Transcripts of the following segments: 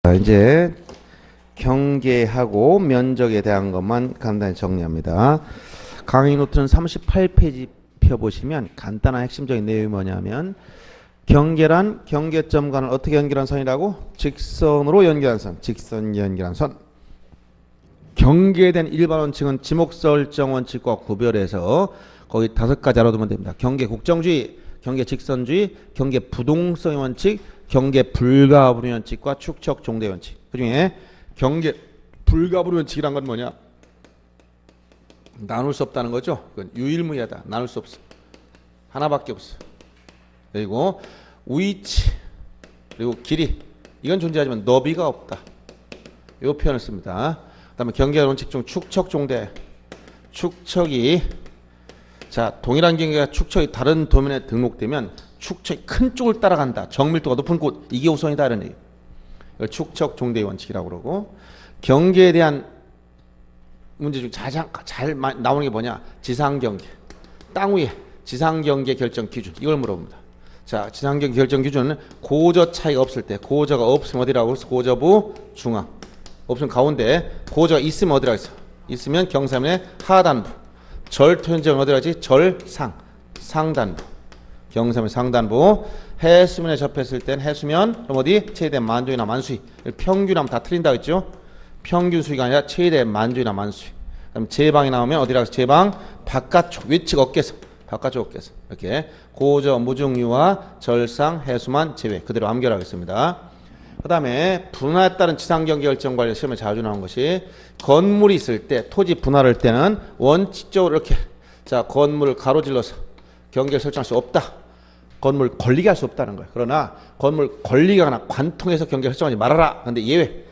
자, 이제 경계하고 면적에 대한 것만 간단히 정리합니다. 강의 노트는 38페이지 펴보시면 간단한 핵심적인 내용이 뭐냐면 경계란 경계점 간을 어떻게 연결한 선이라고? 직선으로 연결한 선, 직선 연결한 선. 경계에 대한 일반 원칙은 지목설정 원칙과 구별해서 거기 5가지 알아두면 됩니다. 경계 국정주의, 경계 직선주의, 경계 부동성의 원칙, 경계 불가분의 원칙과 축척 종대 원칙. 그 중에 경계 불가분의 원칙이란 건 뭐냐? 나눌 수 없다는 거죠. 그건 유일무이하다. 나눌 수 없어. 하나밖에 없어. 그리고 위치, 그리고 길이. 이건 존재하지만 너비가 없다. 이 표현을 씁니다. 그 다음에 경계 원칙 중 축척 종대. 축척이, 자, 동일한 경계가 축척이 다른 도면에 등록되면 축척이 큰 쪽을 따라간다. 정밀도가 높은 곳. 이게 우선이다. 이런 얘기. 이걸 축척 종대의 원칙이라고 그러고, 경계에 대한 문제 중 가장 잘 나오는 게 뭐냐? 지상경계. 땅 위에 지상경계 결정 기준. 이걸 물어봅니다. 자, 지상경계 결정 기준은 고저 차이가 없을 때, 고저가 없으면 어디라고 해서 고저부 중앙. 없으면 가운데, 고저가 있으면 어디라고 했어? 있으면 경사면의 하단부. 절토현정은 어디라고 하지? 절상. 상단부. 경사면 상단부. 해수면에 접했을 땐 해수면, 그럼 어디? 최대 만조이나 만수위. 평균하면 다 틀린다고 했죠? 평균 수위가 아니라 최대 만조이나 만수위. 그럼 제방이 나오면 어디라고 해서 제방? 바깥쪽, 외측 어깨에서. 바깥쪽 어깨에서. 이렇게 고저, 무중유와 절상, 해수만 제외. 그대로 암결하겠습니다. 그 다음에 분화에 따른 지상경계 결정 관련 시험에 자주 나온 것이 건물이 있을 때, 토지 분할할 때는 원칙적으로 이렇게, 자, 건물을 가로질러서 경계를 설정할 수 없다. 건물 걸리게 할 수 없다는 거예요. 그러나 건물 걸리거나 관통해서 경계를 설정하지 말아라. 그런데 예외.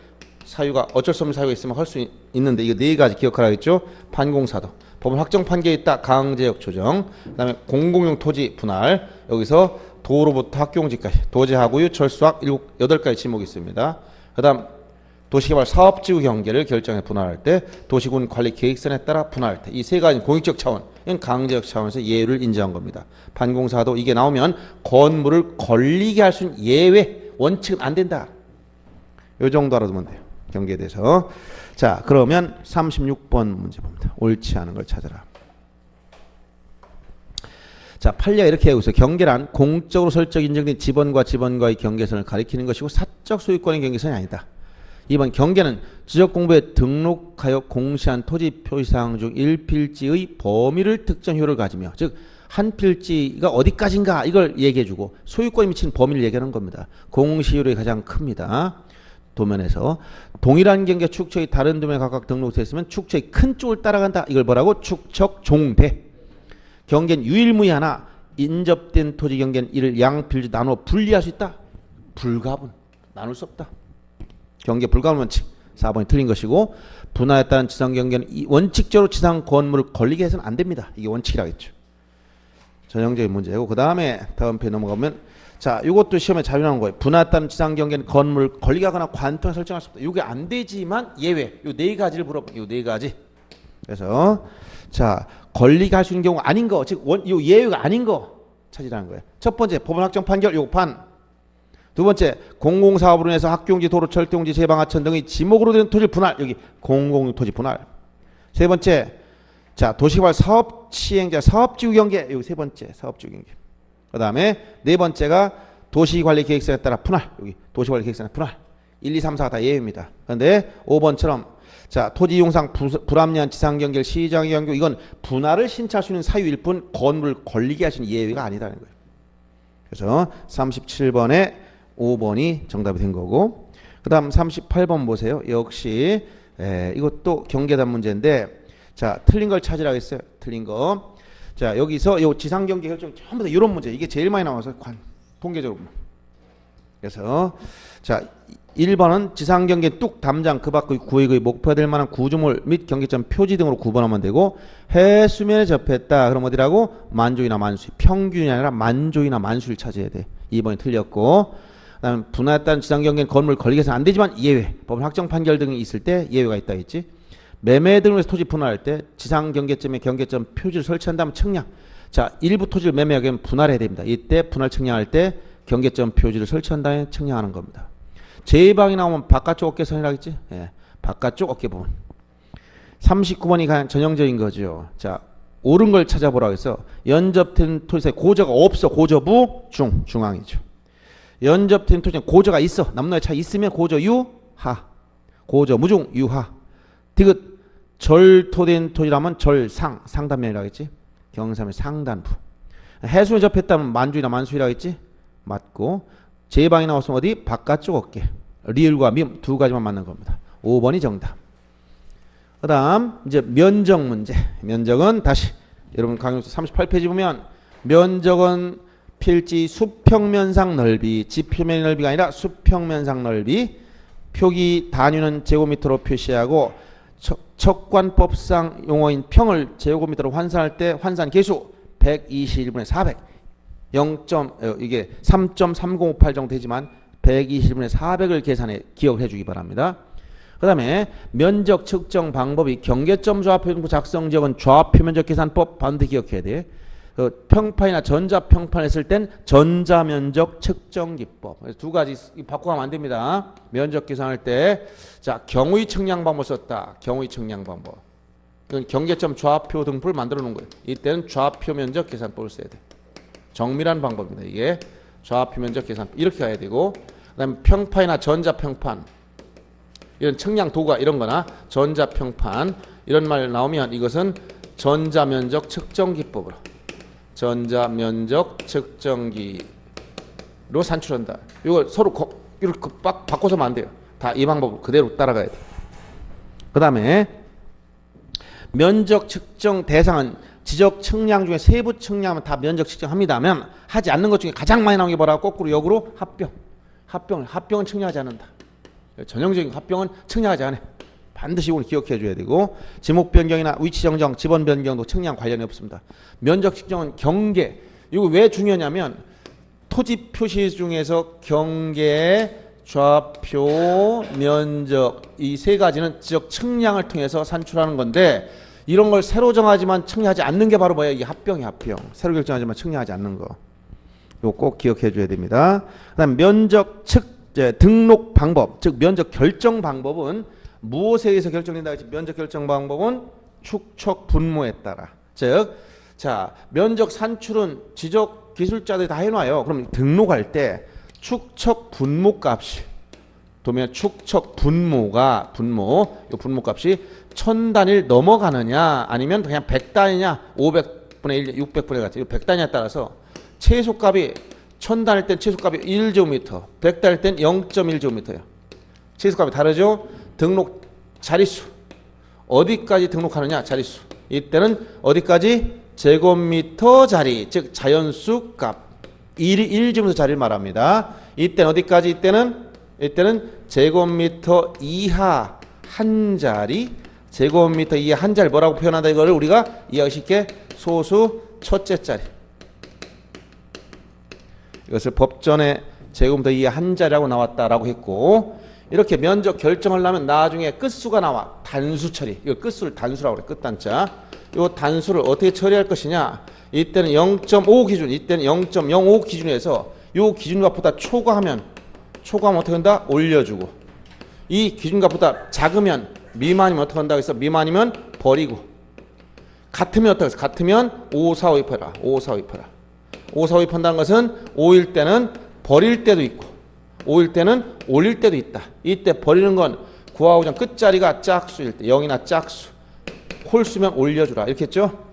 사유가 어쩔 수 없는 사유가 있으면 할 수 있는데 이거 4가지 기억하라겠죠. 판공사도. 법원 확정 판결이 있다. 강제역 조정. 그다음에 공공용 토지 분할. 여기서 도로부터 학교용지까지 도제하고유 철수학 8가지 지목이 있습니다. 그다음 도시개발 사업지구 경계를 결정해 분할할 때, 도시군 관리 계획선에 따라 분할할 때, 이 3가지 공익적 차원, 이건 강제적 차원에서 예외를 인정한 겁니다. 판공사도 이게 나오면 건물을 걸리게 할 수 있는 예외 원칙은 안 된다. 요 정도 알아두면 돼요. 경계에 대해서. 자, 그러면 36번 문제 봅니다. 옳지 않은 걸 찾아라. 자, 판례가 이렇게 하고 있어요. 경계란 공적으로 설정 인정된 지번과 지번과의 경계선을 가리키는 것이고 사적 소유권의 경계선이 아니다. 2번 경계는 지적공부에 등록하여 공시한 토지 표시사항 중 1필지의 범위를 특정 효력을 가지며, 즉 한 필지가 어디까지인가 이걸 얘기해주고 소유권이 미치는 범위를 얘기하는 겁니다. 공시효력이 가장 큽니다. 도면에서 동일한 경계 축척이 다른 도면에 각각 등록되어 있으면 축척이 큰 쪽을 따라간다. 이걸 뭐라고? 축척 종대. 경계는 유일무이하나 인접된 토지 경계는 이를 양필지 나누어 분리할 수 있다. 불가분. 나눌 수 없다. 경계 불가분 원칙. 4번이 틀린 것이고, 분화에 따른 지상 경계는 원칙적으로 지상 건물을 걸리게 해서는 안 됩니다. 이게 원칙이라고 했죠. 전형적인 문제고, 그 다음에 다음 페이지 넘어가면, 자, 이것도 시험에 자주 나오는 거예요. 분화에 따른 지상 경계는 건물을 걸리게 하거나 관통에 설정할 수 없다. 이게 안 되지만 예외. 요 4가지를 물어봐요. 요 4가지. 그래서 자, 걸리게 할 수 있는 경우가 아닌 거, 즉 요 예외가 아닌 거 찾으라는 거예요. 첫 번째, 법원 확정 판결 요거 판. 두 번째, 공공사업으로 인해서 학교용지, 도로, 철도용지, 제방, 하천 등의 지목으로 된 토지 분할. 여기 공공 토지 분할. 세 번째, 자, 도시개발 사업 시행자 사업지구 경계. 여기 세 번째, 사업지구 경계. 그 다음에 네 번째가 도시관리계획서에 따라 분할. 여기 도시관리계획서에 분할. 1, 2, 3, 4가 다 예외입니다. 그런데 5번처럼 자, 토지 이용상 불합리한 지상경계를 시장의 경우, 이건 분할을 신청할 수 있는 사유일 뿐 건물을 걸리게 하시는 예외가 아니다는 거예요. 그래서 37번에 5번이 정답이 된 거고, 그 다음 38번 보세요. 역시 이것도 경계단 문제인데, 자, 틀린 걸 찾으라고 했어요. 틀린 거. 자, 여기서 요 지상경계 결정 전부 다 이런 문제. 이게 제일 많이 나와서 통계적으로. 그래서 자, 1번은 지상경계 뚝 담장 그 밖의 구역의 목표될 만한 구조물 및 경계점 표지 등으로 구분하면 되고, 해수면에 접했다. 그럼 어디라고? 만조이나 만수위. 평균이 아니라 만조이나 만수위를 찾아야 돼. 2번이 틀렸고, 그다음에 분화에 따른 지상경계는 건물 걸리게 해서는 안 되지만 예외. 법원 확정 판결 등이 있을 때 예외가 있다 했지. 매매 등을 해서 토지 분할할 때 지상경계점에 경계점 표지를 설치한 다음 측량. 자, 일부 토지를 매매하게 하면 분할해야 됩니다. 이때 분할 측량할 때 경계점 표지를 설치한 다음에 측량하는 겁니다. 제방이 나오면 바깥쪽 어깨선이라고 했지? 예, 바깥쪽 어깨 부분. 39번이 가장 전형적인 거죠. 자, 옳은 걸 찾아보라고 해서 연접된 토지에 고저가 없어. 고저부 중앙이죠. 연접된 토지에 고저가 있어. 남녀의 차이 있으면 고저 유하. 고저 무중 유하. 디귿 절토된 토지라면 절상. 상단면이라고 했지? 경삼의 상단부. 해수에 접했다면 만주이나 만수이라고 했지? 맞고. 제방이 나왔으면 어디? 바깥쪽 어깨. 리을과 미음 두 가지만 맞는 겁니다. 5번이 정답. 그 다음 이제 면적 문제. 면적은 다시 여러분 강의서 38페이지 보면 면적은 필지 수평면상 넓이, 지표면의 넓이가 아니라 수평면상 넓이, 표기 단위는 제곱미터로 표시하고 척관법상 용어인 평을 제곱미터로 환산할 때 환산 계수 121분의 400 이게 3.3058 정도 되지만 121분의 400을 계산해 기억을 해주기 바랍니다. 그 다음에 면적 측정 방법이 경계점 좌표등부 작성 지역은 좌표 면적 계산법 반드시 기억해야 돼. 평판이나 전자평판 했을 땐 전자면적 측정 기법. 두 가지 바꿔가면 안 됩니다. 면적 계산할 때 자, 경우의 측량 방법 썼다. 경우의 측량 방법. 이건 경계점 좌표 등부를 만들어 놓은 거예요. 이때는 좌표 면적 계산법을 써야 돼. 정밀한 방법입니다. 이게 좌표 면적 계산 이렇게 가야 되고, 그다음에 평판이나 전자평판 이런 측량 도구가 이런 거나 전자평판 이런 말 나오면 이것은 전자면적 측정기법으로 전자면적 측정기로 산출한다. 이거 서로 이렇게 바꿔서는 안 돼요. 다 이 방법 그대로 따라가야 돼. 그 다음에 면적 측정 대상은 지적 측량 중에 세부 측량하면 다 면적 측정합니다면 하지 않는 것 중에 가장 많이 나오는 게 뭐라고? 거꾸로 역으로 합병은 측량하지 않는다. 전형적인 합병은 측량하지 않아요. 반드시 이걸 기억해 줘야 되고, 지목 변경이나 위치 정정, 지번 변경도 측량 관련이 없습니다. 면적 측정은 경계. 이거 왜 중요하냐면 토지 표시 중에서 경계, 좌표, 면적 이 세 가지는 지적 측량을 통해서 산출하는 건데, 이런 걸 새로 정하지만 측량하지 않는 게 바로 뭐야? 이게 합병이야, 합병. 새로 결정하지만 측량하지 않는 거. 이거 꼭 기억해 줘야 됩니다. 그다음 면적 등록 방법, 즉 면적 결정 방법은 무엇에 의해서 결정된다 했지? 면적 결정 방법은 축척 분모에 따라. 즉, 자, 면적 산출은 지적 기술자들이 다 해놔요. 그럼 등록할 때 축척 분모 값이 도면 축척 분모, 이 분모 값이 1000단위를 넘어가느냐 아니면 그냥 100단위냐 500분의 1, 600분의 같이 100단위에 따라서 최소값이 1000단일 땐 최소값이 1제곱미터, 100단일 땐 0.1제곱미터예요. 최소값이 다르죠? 등록 자릿수. 어디까지 등록하느냐? 자릿수. 이때는 어디까지? 제곱미터 자리, 즉 자연수 값. 1제곱미터 자리를 말합니다. 이때는 어디까지? 이때는 제곱미터 이하 한 자리, 제곱미터 이하 한 자리 뭐라고 표현한다? 이거를 우리가 이해하기 쉽게 소수 첫째 자리. 이것을 법전에 제곱미터 이하 한 자리라고 나왔다라고 했고, 이렇게 면적 결정하려면 나중에 끝수가 나와. 단수 처리. 이거 끝수를 단수라고 그래. 끝단자. 이 단수를 어떻게 처리할 것이냐? 이때는 0.5 기준, 이때는 0.05 기준에서 이 기준값보다 초과하면 어떻게 한다? 올려주고, 이 기준값보다 작으면 미만이면 어떻게 한다고 해서 미만이면 버리고, 같으면 어떻게 해서 같으면 5, 4, 5 입혀라. 5, 4, 5 입혀라. 5, 4, 5 입한다는 것은 5일 때는 버릴 때도 있고 5일 때는 올릴 때도 있다. 이때 버리는 건 구하고자 끝자리가 짝수일 때 0이나 짝수, 홀수면 올려주라 이렇게 했죠.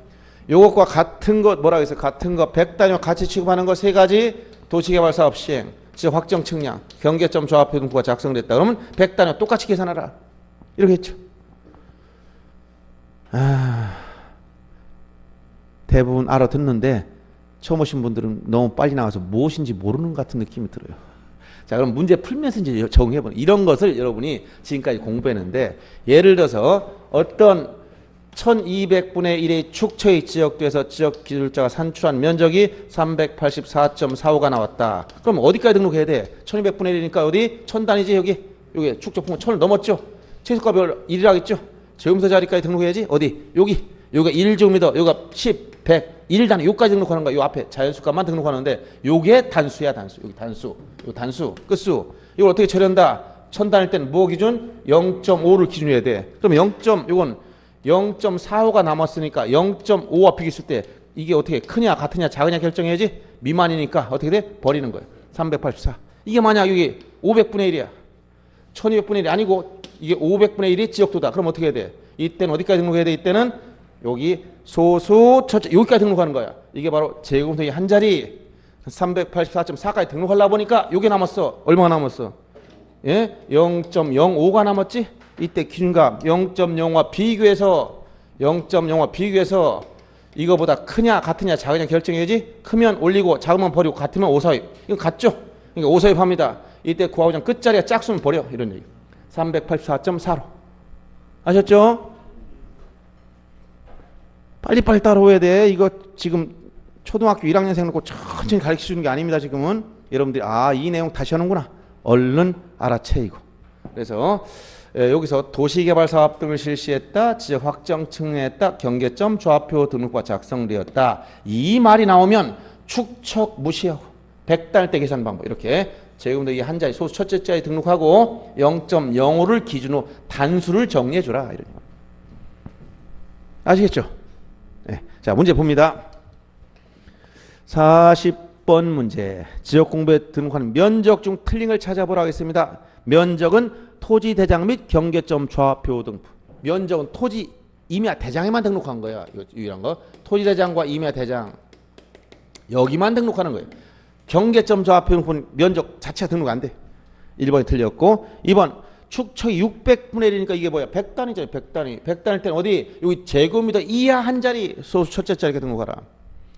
요것과 같은 것 뭐라고 해서 같은 것 100단위와 같이 취급하는 것 세 가지 도시개발사업 시행, 지적 확정 측량, 경계점 조합표 등부가 작성됐다. 그러면 100단위와 똑같이 계산하라 이렇게 했죠. 대부분 알아듣는데 처음 오신 분들은 너무 빨리 나와서 무엇인지 모르는 것 같은 느낌이 들어요. 자, 그럼 문제 풀면서 이제 적응해보는 이런 것을 여러분이 지금까지 공부했는데, 예를 들어서 어떤 1200분의 1의 축처에 지역돼서 지적기술자가 산출한 면적이 384.45가 나왔다. 그럼 어디까지 등록해야 돼? 1200분의 1이니까 어디? 1000단위지 여기 축적폭은 1000을 넘었죠? 최소값이 1이라고 했죠? 제곱미터 자리까지 등록해야지. 어디? 여기가 1제곱미터, 여기가 10, 100, 1단위 요까지 등록하는 거야. 요 앞에 자연수값만 등록하는데 요게 단수야, 단수. 여기 단수. 요 단수, 끝수. 이걸 어떻게 처리한다? 천 단일 때는 뭐 기준? 0.5를 기준으로 해야 돼. 그럼 이건 0.45가 남았으니까 0.5와 비교했을 때 이게 어떻게 크냐 같으냐 작으냐 결정해야지. 미만이니까 어떻게 돼? 버리는 거예요. 384. 이게 만약 여기 500분의 1이야. 1200분의 1이 아니고 이게 500분의 1이 지역도다. 그럼 어떻게 해야 돼? 이때는 어디까지 등록해야 돼? 이때는 여기 소수 첫째 여기까지 등록하는 거야. 이게 바로 제곱곱하기 한 자리 384.4까지 등록하려고 보니까 요게 남았어. 얼마가 남았어? 예? 0.05가 남았지? 이때 기준값 0.05와 비교해서 이거보다 크냐 같으냐 작으냐 결정해야지. 크면 올리고 작으면 버리고 같으면 오서입. 이거 같죠? 그러니까 오서입합니다. 이때 구하고자 끝자리가 짝수면 버려. 이런 얘기. 384.4로. 아셨죠? 빨리빨리 따라오야 돼. 이거 지금 초등학교 1학년생 놓고 천천히 가르쳐주는 게 아닙니다. 지금은. 여러분들이 이 내용 다시 하는구나. 얼른 알아채이고. 그래서 여기서 도시개발사업 등을 실시했다. 지역 확정 측량했다. 경계점 좌표 등록과 작성되었다. 이 말이 나오면 축척 무시하고 100단일 때 계산 방법 이렇게 제곱곱하기 한 자리 소수 첫째 자리 등록하고 0.05를 기준으로 단수를 정리해주라. 이런. 아시겠죠? 네. 자, 문제 봅니다. 40번 문제. 지역 공부에 등록하는 면적 중 틀린 걸 찾아보라 하겠습니다. 면적은 토지 대장 및 경계점 좌표 등부. 면적은 토지 임야 대장에만 등록한 거야. 이거 유일한 거. 토지 대장과 임야 대장 여기만 등록하는 거예요. 경계점 좌표 등부는 면적 자체가 등록 안 돼. 1번이 틀렸고 2번 축척이 600분의 1이니까 이게 뭐야? 100단위잖아요. 100단위. 100단위일 때는 어디? 여기 제곱미터 이하 한 자리 소수 첫째 자리가 등록하라.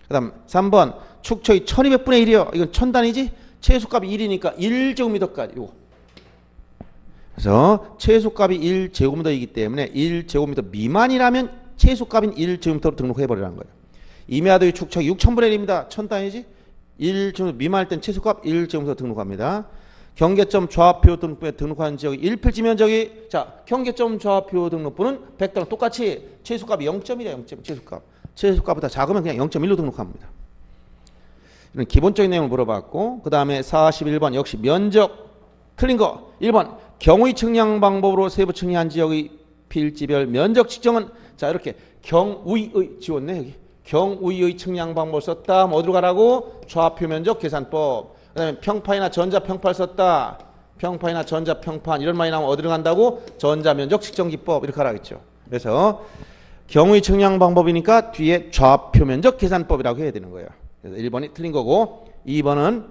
그 다음 3번 축척이 1200분의 1이요. 이건 1000단위지? 최소값이 1이니까 1제곱미터까지. 요거. 그래서 최소값이 1제곱미터이기 때문에 1제곱미터 미만이라면 최소값인 1제곱미터로 등록해버리라는 거예요. 임야도의 축척이 6000분의 1입니다. 1000단위지? 1제곱미터 미만일 땐 최소값 1제곱미터 등록합니다. 경계점 좌표 등록부에 등록하는 지역이 1필지 면적이 경계점 좌표 등록부는 100단위 똑같이 최소값이 0.1이야. 0.1 최소값. 최소값보다 작으면 그냥 0.1로 등록합니다. 이런 기본적인 내용을 물어봤고 그 다음에 41번 역시 면적 틀린 거 1번 경의 측량 방법으로 세부 측량한 지역의 필지별 면적 측정은 이렇게 경의의 지웠네 여기 경의의 측량 방법을 썼다. 어디로 가라고? 좌표 면적 계산법. 그 다음에 평판이나 전자평판 썼다. 평판이나 전자평판 이런 말이 나오면 어디로 간다고? 전자면적 측정기법 이렇게 하라겠죠. 그래서 경의 측량 방법이니까 뒤에 좌표 면적 계산법이라고 해야 되는 거예요. 그래서 1번이 틀린 거고 2번은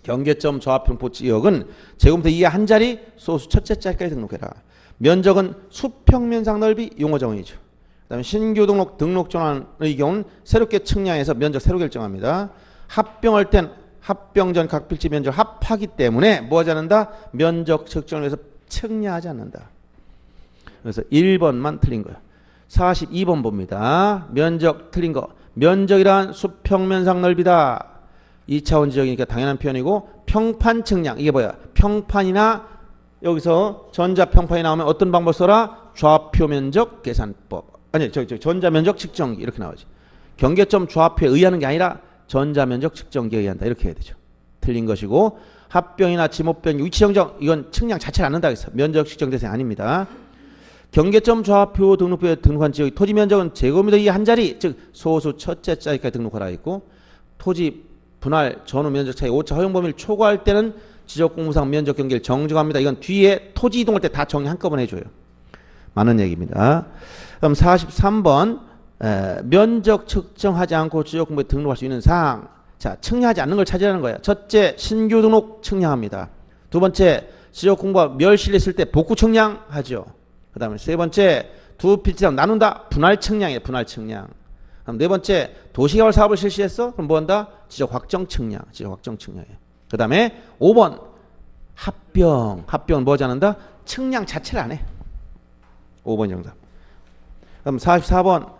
경계점 좌표 지역은 제곱미터 이하 한 자리 소수 첫째 자리까지 등록해라. 면적은 수평면상 넓이 용어 정의죠. 그다음에 신규 등록 전환의 경우는 새롭게 측량해서 면적 새로 결정합니다. 합병할 땐 합병 전 각 필지 면적 합하기 때문에 뭐 하지 않는다? 면적 측정을 해서 측량하지 않는다. 그래서 1번만 틀린 거예요. 42번 봅니다. 면적 틀린 거. 면적이란 수평면상 넓이다. 2차원 지역이니까 당연한 표현이고 평판 측량 이게 뭐야? 평판이나 여기서 전자평판이 나오면 어떤 방법 써라? 좌표 면적 계산법. 아니 전자면적 측정기 이렇게 나오지. 경계점 좌표에 의하는 게 아니라 전자면적 측정기에 의한다. 이렇게 해야 되죠. 틀린 것이고 합병이나 지목병 위치 정정 이건 측량 자체를 안 한다 그랬어. 면적 측정 대상 아닙니다. 경계점 좌표 등록부에 등록한 지역의 토지 면적은 제곱미터 이하 한 자리 즉 소수 첫째 자리까지 등록하라 했고 토지 분할 전후 면적 차이 5차 허용 범위를 초과할 때는 지적공무상 면적 경계를 정정합니다. 이건 뒤에 토지 이동할 때 다 정리 한꺼번에 해줘요. 많은 얘기입니다. 그럼 43번 면적 측정하지 않고 지적공부에 등록할 수 있는 사항. 자, 측량하지 않는 걸 찾으라는 거예요. 첫째, 신규 등록 측량합니다. 두 번째, 지적공부가 멸실했을 때 복구 측량하죠. 그 다음에 세 번째, 두 필지랑 나눈다. 분할 측량이에요. 분할 측량. 그럼 네 번째, 도시개발 사업을 실시했어? 그럼 뭐 한다? 지적 확정 측량. 지적 확정 측량이에요. 그 다음에 5번, 합병. 합병은 뭐 하지 않는다? 측량 자체를 안 해. 5번 정답. 그럼 44번,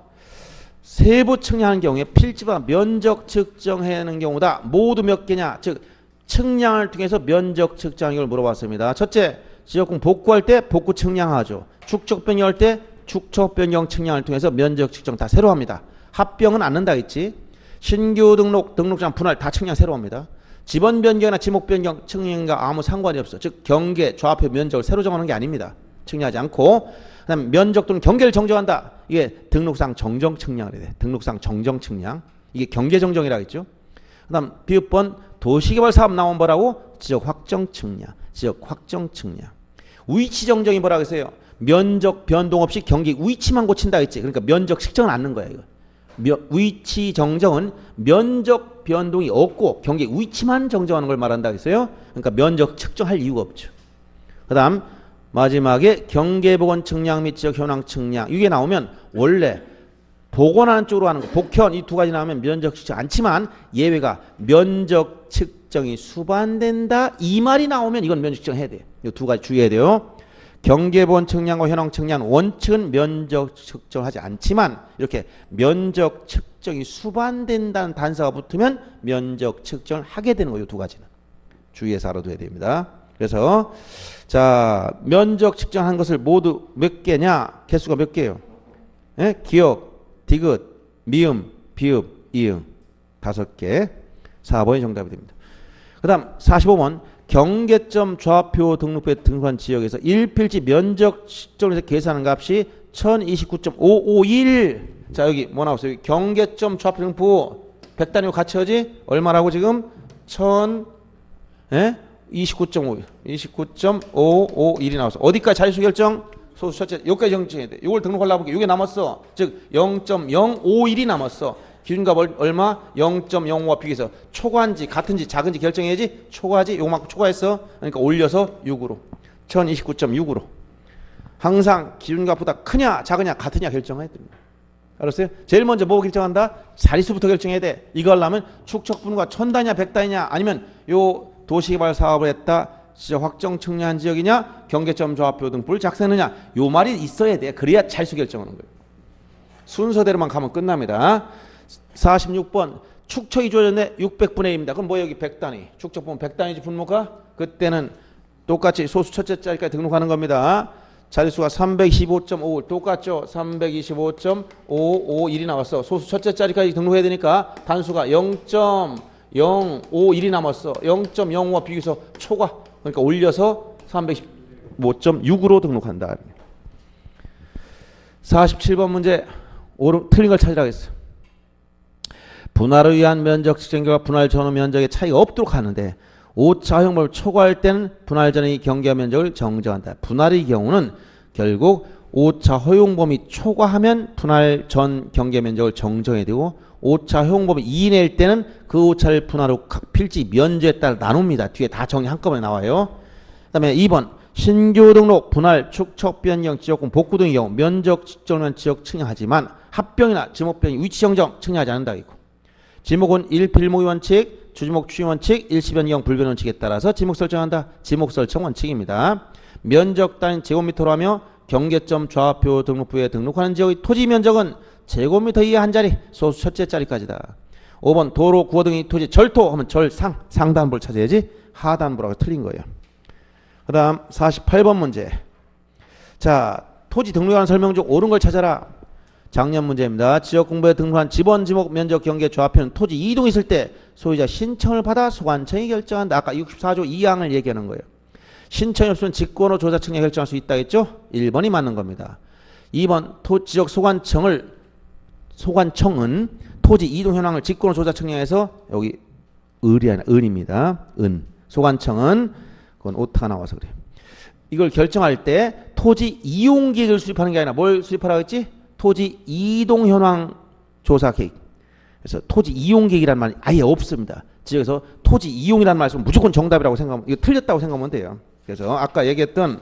세부 측량하는 경우에 필지와 면적 측정하는 경우다. 모두 몇 개냐? 즉 측량을 통해서 면적 측정하는 걸 물어봤습니다. 첫째, 지역공 복구할 때 복구 측량하죠. 축척 변경할 때 축척 변경 측량을 통해서 면적 측정 다 새로 합니다. 합병은 안 넣는다 했지. 신규 등록장 분할 다 측량 새로 합니다. 지번 변경이나 지목 변경 측량과 아무 상관이 없어. 즉 경계, 좌표, 면적을 새로 정하는 게 아닙니다. 측량하지 않고. 그다음 면적 또는 경계를 정정한다. 이게 등록상 정정 측량을 해야 돼. 등록상 정정 측량. 이게 경계 정정이라고 했죠. 그다음 비읍번 도시개발 사업 나온 뭐라고? 지역 확정 측량. 지역 확정 측량. 위치 정정이 뭐라고 했어요? 면적 변동 없이 경계 위치만 고친다 했지. 그러니까 면적 측정은 않는 거야, 이거. 위치 정정은 면적 변동이 없고 경계 위치만 정정하는 걸 말한다 했어요. 그러니까 면적 측정할 이유가 없죠. 그다음 마지막에 경계복원 측량 및 지역 현황 측량 이게 나오면 원래 복원하는 쪽으로 하는 거 복현 이 두 가지 나오면 면적 측정 않지만 예외가 면적 측정이 수반된다 이 말이 나오면 이건 면적 측정해야 돼요. 이 두 가지 주의해야 돼요. 경계본 측량과 현황 측량 원칙은 면적 측정하지 않지만 이렇게 면적 측정이 수반된다는 단서가 붙으면 면적 측정을 하게 되는 거예요. 두 가지는 주의해서 알아둬야 됩니다. 그래서 자 면적 측정한 것을 모두 몇 개냐? 개수가 몇 개예요? 예? 기역, 디귿, 미음, 비읍, 이응 5개 4번이 정답이 됩니다. 그 다음 45번 경계점 좌표 등록부에 등록한 지역에서 1필지 면적 측정에서 계산한 값이 1029.551. 자 여기 뭐 나왔어요? 여기 경계점 좌표 등록부 100단위로 같이 하지? 얼마라고 지금? 29.5 29.551이 나왔어. 어디까지 자릿수 결정? 소수 첫째 여기까지 결정해야 돼. 이걸 등록하려고 볼게. 이게 남았어. 즉 0.051이 남았어. 기준값 얼마? 0.05와 비교해서 초과인지 같은지 작은지 결정해야지. 초과지 요만큼 초과했어. 그러니까 올려서 6으로 1029.6으로 항상 기준값보다 크냐 작으냐 같으냐 결정해야 됩니다. 알았어요? 제일 먼저 뭐 결정한다? 자릿수부터 결정해야 돼. 이거 하려면 축척분과 1000단위냐 100단위냐 아니면 요 도시개발 사업을 했다 지역 확정 측량한 지역이냐 경계점 좌표 등불 작성했느냐 요 말이 있어야 돼. 그래야 자릿수 결정하는 거예요. 순서대로만 가면 끝납니다. 46번 축척이 주어졌네 600분의 1입니다. 그럼 뭐 여기 100단위 축척 보면 100단위지 분모가 그때는 똑같이 소수 첫째 자리까지 등록하는 겁니다. 자릿수가 325.5 똑같죠. 325.551이 나왔어. 소수 첫째 자리까지 등록해야 되니까 단수가 0.051이 남았어. 0.05와 비교해서 초과 그러니까 올려서 315.6으로 등록한다. 47번 문제 틀린 걸 찾으라고 했어. 분할을 위한 면적 측정과 분할 전후 면적의 차이가 없도록 하는데 오차 허용범을 초과할 때는 분할 전의 경계 면적을 정정한다. 분할의 경우는 결국 오차 허용범위 초과하면 분할 전 경계 면적을 정정해야 되고 오차 허용범위 이내일 때는 그 오차를 분할로 각 필지 면적에 따라 나눕니다. 뒤에 다 정리 한꺼번에 나와요. 그 다음에 2번 신규 등록 분할 축척 변경 지역공 복구 등의 경우 면적 측정은 지역 측량하지만 합병이나 지목 변경 위치 정정 측량하지 않는다. 지목은 1필모의 원칙, 주지목 추진 원칙, 일시변경 불변 원칙에 따라서 지목 설정한다. 지목 설정 원칙입니다. 면적 단위 제곱미터로 하며 경계점 좌표 등록부에 등록하는 지역의 토지 면적은 제곱미터 이하 한 자리, 소수 첫째 자리까지다. 5번 도로, 구호 등의 토지 절토 하면 절상, 상단부를 찾아야지 하단부라고 틀린 거예요. 그 다음 48번 문제. 자, 토지 등록에 관한 설명 중 옳은 걸 찾아라. 작년 문제입니다. 지역 공부에 등록한 지번, 지목, 면적, 경계, 좌표는 토지 이동이 있을 때 소유자 신청을 받아 소관청이 결정한다. 아까 64조 2항을 얘기하는 거예요. 신청이 없으면 직권으로 조사 측량 결정할 수 있다 했죠? 1번이 맞는 겁니다. 2번 지역 소관청은 토지 이동 현황을 직권으로 조사 측량해서 여기 을이 아니라 은입니다. 은. 소관청은 그건 오타가 나와서 그래요. 이걸 결정할 때 토지 이용 계획을 수립하는 게 아니라 뭘 수립하라고 했지? 토지 이동 현황 조사 계획. 그래서 토지 이용 계획이라는 말이 아예 없습니다. 지역에서 토지 이용이라는 말을 쓰면 무조건 정답이라고 생각하면 이거 틀렸다고 생각하면 돼요. 그래서 아까 얘기했던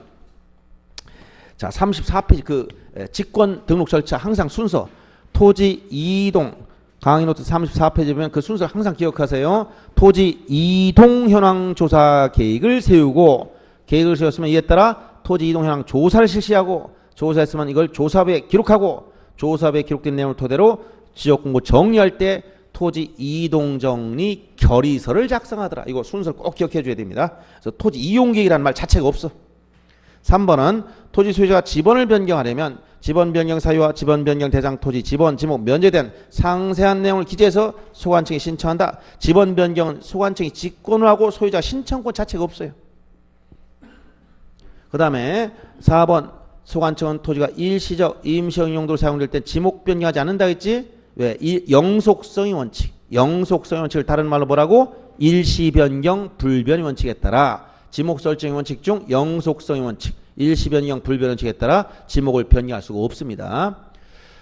자 34페이지 그 직권 등록 절차 항상 순서 토지 이동 강의 노트 34페이지 보면 그 순서를 항상 기억하세요. 토지 이동 현황 조사 계획을 세우고 계획을 세웠으면 이에 따라 토지 이동 현황 조사를 실시하고 조사했으면 이걸 조사부에 기록하고 조사부에 기록된 내용을 토대로 지역공고 정리할 때 토지 이동 정리 결의서를 작성하더라. 이거 순서를 꼭 기억해 줘야 됩니다. 그래서 토지 이용 계획이라는 말 자체가 없어. 3번은 토지 소유자가 지번을 변경하려면 지번 변경 사유와 지번 변경 대상 토지 지번 지목 면제된 상세한 내용을 기재해서 소관청에 신청한다. 지번 변경은 소관청이 직권을 하고 소유자 신청권 자체가 없어요. 그 다음에 4번 소관청은 토지가 일시적 임시적 용도로 사용될 때 지목 변경하지 않는다 했지? 왜? 영속성의 원칙. 영속성의 원칙을 다른 말로 뭐라고? 일시 변경 불변의 원칙에 따라 지목 설정의 원칙 중 영속성의 원칙, 일시 변경 불변의 원칙에 따라 지목을 변경할 수가 없습니다.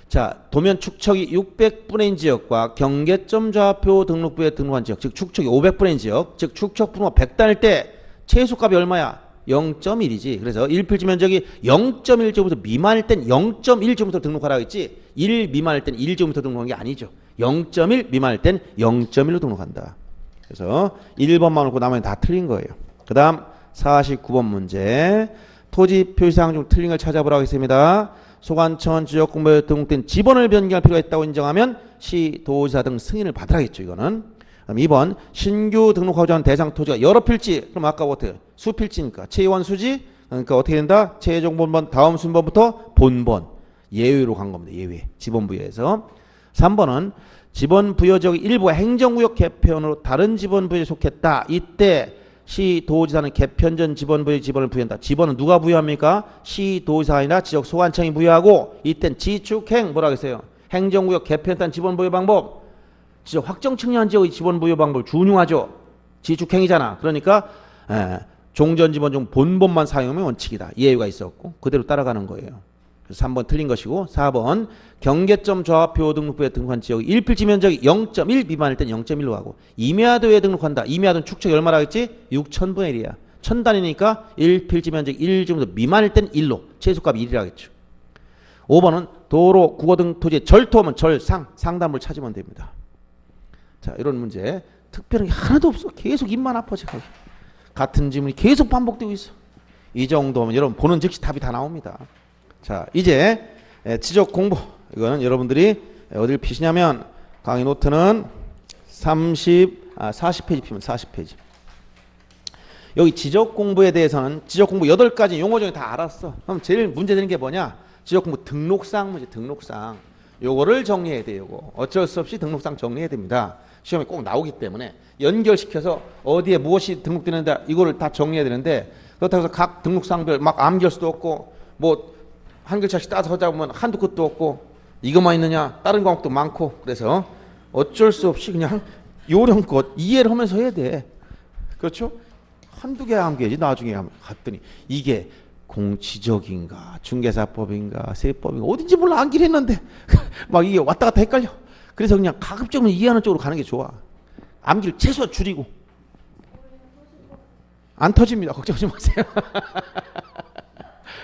자, 도면 축척이 600분의 1 지역과 경계점 좌표 등록부에 등록한 지역, 즉 축척이 500분의 1 지역, 즉 축척 분모가 100단일 때 최소값이 얼마야? 0.1이지. 그래서 1필지 면적이 0.1제곱미터 미만일 땐 0.1제곱미터 등록하라고 했지, 1 미만일 땐 1제곱미터 등록한 게 아니죠. 0.1 미만일 땐 0.1로 등록한다. 그래서 1번만 놓고 나머지는 다 틀린 거예요. 그 다음 49번 문제. 토지 표시사항 중 틀린 걸 찾아보라고 했습니다. 소관청은 지적공부에 등록된 지번을 변경할 필요가 있다고 인정하면 시도지사 등 승인을 받으라겠죠. 이거는. 그럼 2번 신규 등록하고자 하는 대상 토지가 여러 필지. 그럼 아까 어떻게? 수필지니까 최원 수지. 그러니까 어떻게 된다? 최종 본번 다음 순번부터 본번. 예외로 간 겁니다. 예외. 지번 부여에서. 3번은 지번 부여 지역의 일부가 행정구역 개편으로 다른 지번 부여에 속했다. 이때 시도지사는 개편 전 지번 부여의 지번을 부여한다. 지번은 누가 부여합니까? 시도지사가 아니라 지역 소관청이 부여하고, 이땐 지축행 뭐라고 했어요? 행정구역 개편에 따른 지번 부여 방법. 지역 확정 측량 지역의 지번 부여 방법을 준용하죠. 지축행이잖아. 그러니까 종전 지번 중 본번만 사용하면 원칙이다. 예외가 있었고 그대로 따라가는 거예요. 그래서 3번 틀린 것이고, 4번 경계점 좌표 등록부에 등록한 지역의 1필지 면적이 0.1 미만일 땐 0.1로 하고, 임야도에 등록한다. 임야도는 축척이 얼마라고 했지? 6,000분의 1이야. 1000단위니까 1필지 면적 1제곱미터 미만일 땐 1로, 최소값이 1이라겠죠. 5번은 도로, 국어 등 토지의 절토하면 절상, 상단부를 찾으면 됩니다. 자, 이런 문제 특별한 게 하나도 없어. 계속 입만 아파져. 같은 질문이 계속 반복되고 있어. 이 정도면 여러분 보는 즉시 답이 다 나옵니다. 자, 이제 지적 공부. 이거는 여러분들이 어딜 피시냐면 강의 노트는 40페이지 피면 40페이지. 여기 지적 공부에 대해서는 지적 공부 8가지 용어 중에 다 알았어. 그럼 제일 문제 되는 게 뭐냐? 지적 공부 등록상 문제, 등록상. 요거를 정리해야 돼요. 요거. 어쩔 수 없이 등록상 정리해야 됩니다. 시험에 꼭 나오기 때문에 연결시켜서 어디에 무엇이 등록되는데 이거를 다 정리해야 되는데, 그렇다고 해서 각 등록상별 막 암기할 수도 없고, 뭐 한 글자씩 따서 하자 보면 한두 끝도 없고, 이것만 있느냐? 다른 과목도 많고. 그래서 어쩔 수 없이 그냥 요령껏 이해를 하면서 해야 돼. 그렇죠? 한두 개 암기해야지. 나중에 갔더니 이게 공지적인가 중개사법인가 세법인가 어딘지 몰라 암기를 했는데 막 이게 왔다 갔다 헷갈려. 그래서 그냥 가급적이면 이해하는 쪽으로 가는 게 좋아. 암기를 최소한 줄이고. 안 터집니다. 걱정하지 마세요.